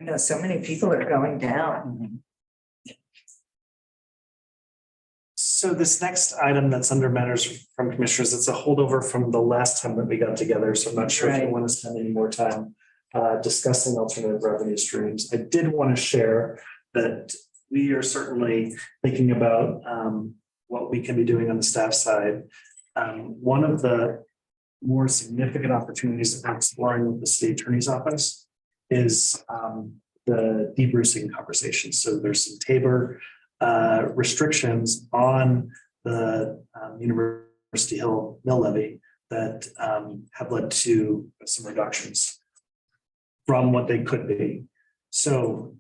I know so many people are going down. So this next item that's under matters from commissioners, it's a holdover from the last time that we got together. So I'm not sure if you Right. want to spend any more time discussing alternative revenue streams. I did want to share that we are certainly thinking about what we can be doing on the staff side. One of the more significant opportunities that we're exploring with the state attorney's office is the debrucing conversation. So there's some Tabor restrictions on the University Hill mill levy that have led to some reductions from what they could be. So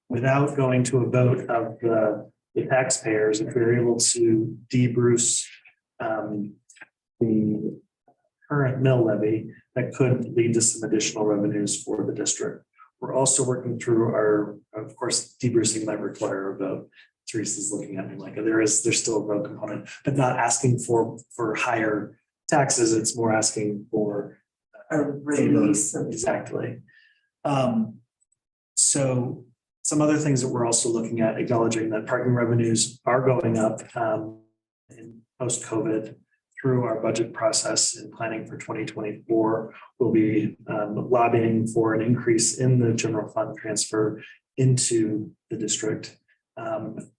without going to a vote of the taxpayers, if we're able to debruce the current mill levy that could lead to some additional revenues for the district. We're also working through our, of course, debrucing might require a vote. Teresa's looking at me like there's still a vote component, but not asking for higher taxes. It's more asking for A release of exactly. So some other things that we're also looking at, acknowledging that parking revenues are going up in post-COVID. Through our budget process and planning for 2024, we'll be lobbying for an increase in the general fund transfer into the district,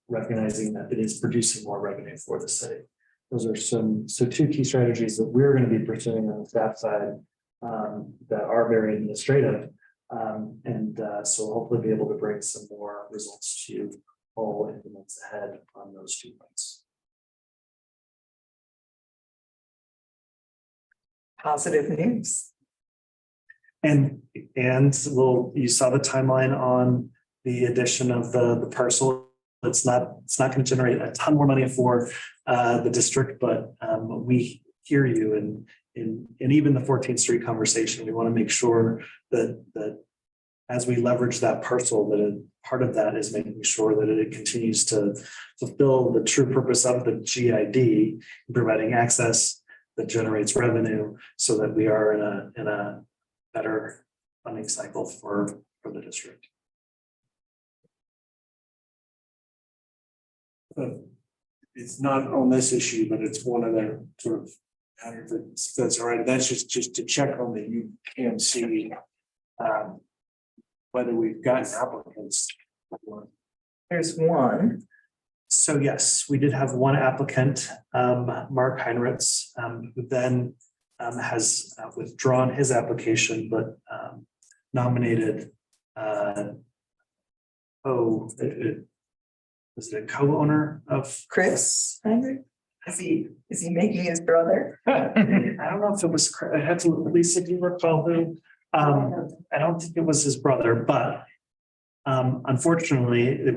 recognizing that it is producing more revenue for the city. Those are two key strategies that we're going to be pursuing on the staff side that are very administrative. So hopefully be able to bring some more results to you all in the months ahead on those 2 points. positive news. And well, you saw the timeline on the addition of the parcel. It's not going to generate a ton more money for the district, but we hear you and even the 14th Street conversation. We want to make sure that as we leverage that parcel, that part of that is making sure that it continues to fulfill the true purpose of the GID, providing access that generates revenue, so that we are in a better funding cycle for the district. It's not on this issue, but it's one of their sort of matters that's all right. That's just to check on that you can see whether we've gotten applicants. There's one. So yes, we did have one applicant, Mark Heinrichs, who then has withdrawn his application, but nominated is it a co-owner of Chris Heinrich? Is he making his brother? I don't know if it was, I had to, Lisa, do you recall who? I don't think it was his brother, but unfortunately, it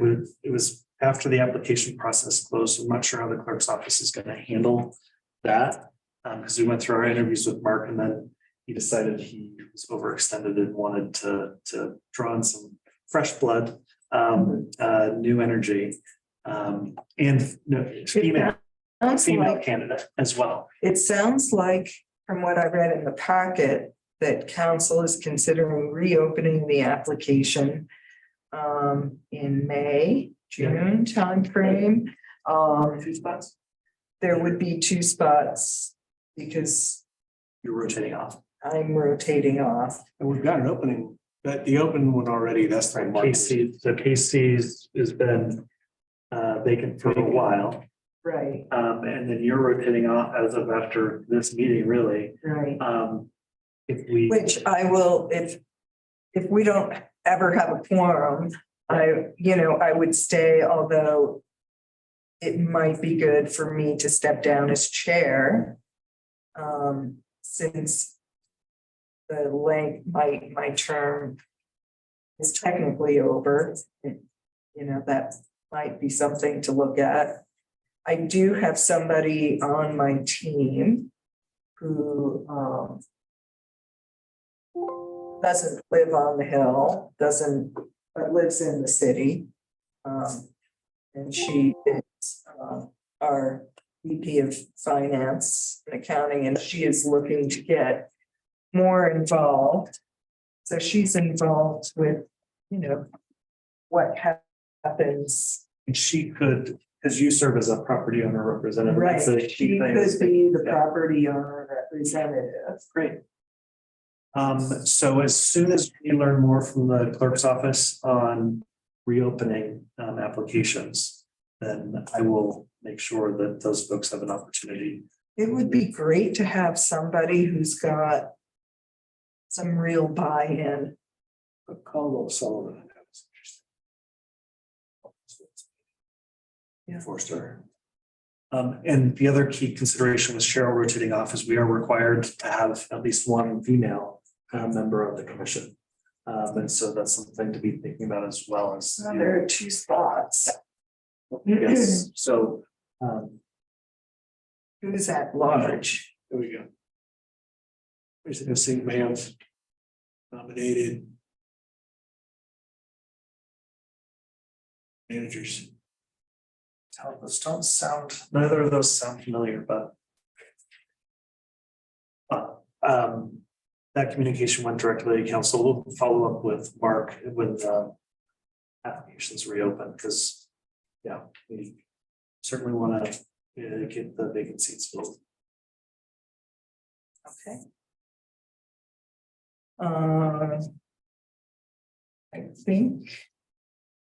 was after the application process closed. I'm not sure how the clerk's office is going to handle that, because we went through our interviews with Mark, and then he decided he was overextended and wanted to draw in some fresh blood, new energy, and female candidate as well. It sounds like, from what I read in the packet, that council is considering reopening the application in May, June timeframe. 2 spots? There would be 2 spots because You're rotating off. I'm rotating off. And we've got an opening, the open one already, that's the one. Casey's has been vacant for a while. Right, And then you're rotating off as of after this meeting, really. right. If I will, if we don't ever have a quorum, I would stay, although it might be good for me to step down as chair. Since the length, my term is technically over, that might be something to look at. I do have somebody on my team who doesn't live on the hill, but lives in the city. And she is our VP of Finance and Accounting, and she is looking to get more involved. So she's involved with, what happens. And she could, because you serve as a property owner representative. Right, that's the key she thing. could be the property owner representative. Great. So as soon as we learn more from the clerk's office on reopening applications, then I will make sure that those folks have an opportunity. It would be great to have somebody who's got some real buy-in. Caldwell Sullivan. Yeah. Forster. And the other key consideration with Cheryl rotating off is we are required to have at least one female member of the commission. And so that's something to be thinking about as well as. There are 2 spots. Yes, so Who's at large? There we go. Where's the same may have nominated managers. Those don't sound, neither of those sound familiar, but that communication went directly to council. We'll follow up with Mark when applications reopen, because yeah, we certainly want to get the vacant seats filled. Okay. I think,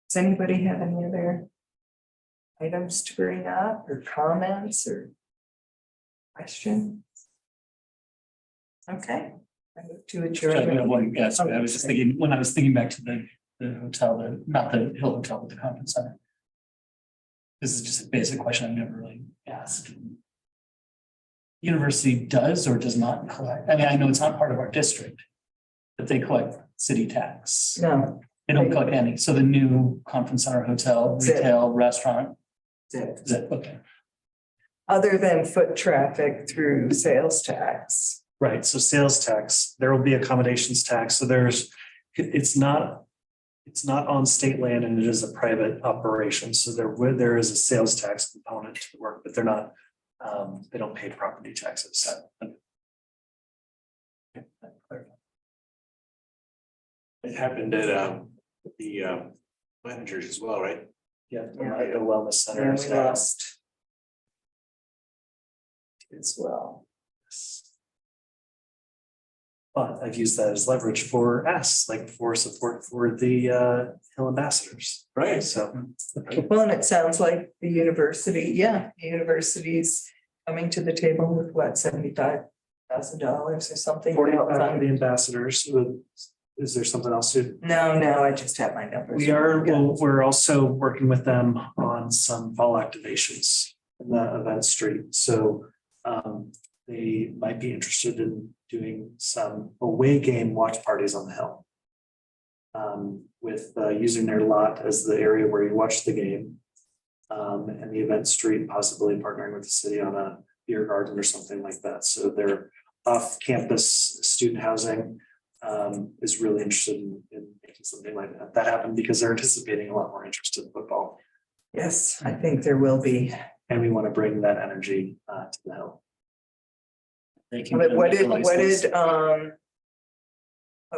does anybody have any other items to bring up or comments or questions? Okay. I move to adjourn. Yes, I was just thinking, when I was thinking back to the hotel, not the Hill Hotel, but the conference center. This is just a basic question I've never really asked. University does or does not collect, I mean, I know it's not part of our district, but they collect city tax. No, They don't collect any. So the new conference center, hotel, That's it. retail, restaurant, that's it. is it? Okay. Other than foot traffic through sales tax. Right, so sales tax, there will be accommodations tax, so it's not on state land and it is a private operation, so there is a sales tax component to the work, but they're not, they don't pay property taxes. It happened at the managers as well, right? Yeah, the wellness center. And we lost as well. But I've used that as leverage for us, like for support for the Hill ambassadors. Right. So. Well, and it sounds like the university's coming to the table with what, $75,000 or something? For the ambassadors, is there something else? No, I just have my numbers. We're also working with them on some fall activations in the event street. So they might be interested in doing some away game watch parties on the Hill. With using their lot as the area where you watch the game. And the event street, possibly partnering with the city on a beer garden or something like that. So their off-campus student housing is really interested in making something like that happen, because they're anticipating a lot more interest in football. Yes, I think there will be. And we want to bring that energy to the Hill. But what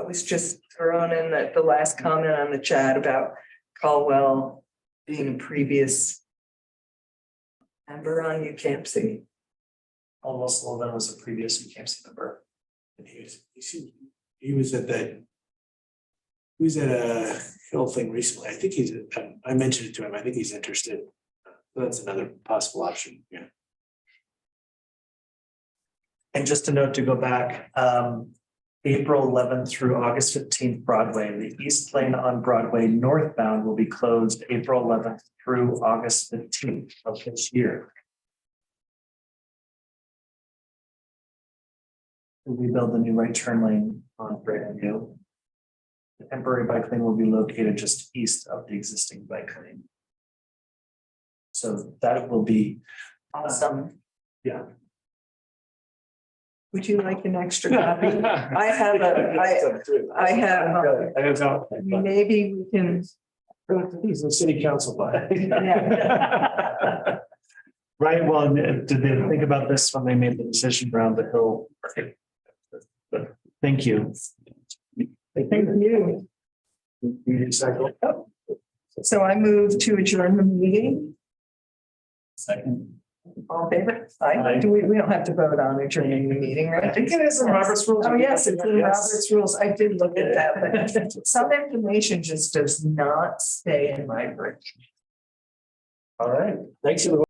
was just thrown in the last comment on the chat about Caldwell being a previous member on UCAMC? Caldwell Sullivan was a previous UCAMC member. And he was at a Hill thing recently. I think I mentioned it to him. I think he's interested. So that's another possible option. Yeah. And just a note to go back, April 11th through August 15th, Broadway, the East Lane on Broadway northbound will be closed April 11th through August 15th of this year. We build a new right turn lane on brand new. The temporary bike lane will be located just east of the existing bike lane. So that will be Awesome. yeah. Would you like an extra copy? I have maybe we can. He's a city council, but. Yeah. Right, well, did they think about this when they made the decision around the Hill? Thank you. Thank you. So I move to adjourn the meeting. Second. All in favor? Aye. We don't have to vote on adjourning the meeting, right? I think it is in Robert's rules. Oh, yes, it's in Robert's rules. I did look at that, but some information just does not stay in my brain. All right. Thanks, everyone.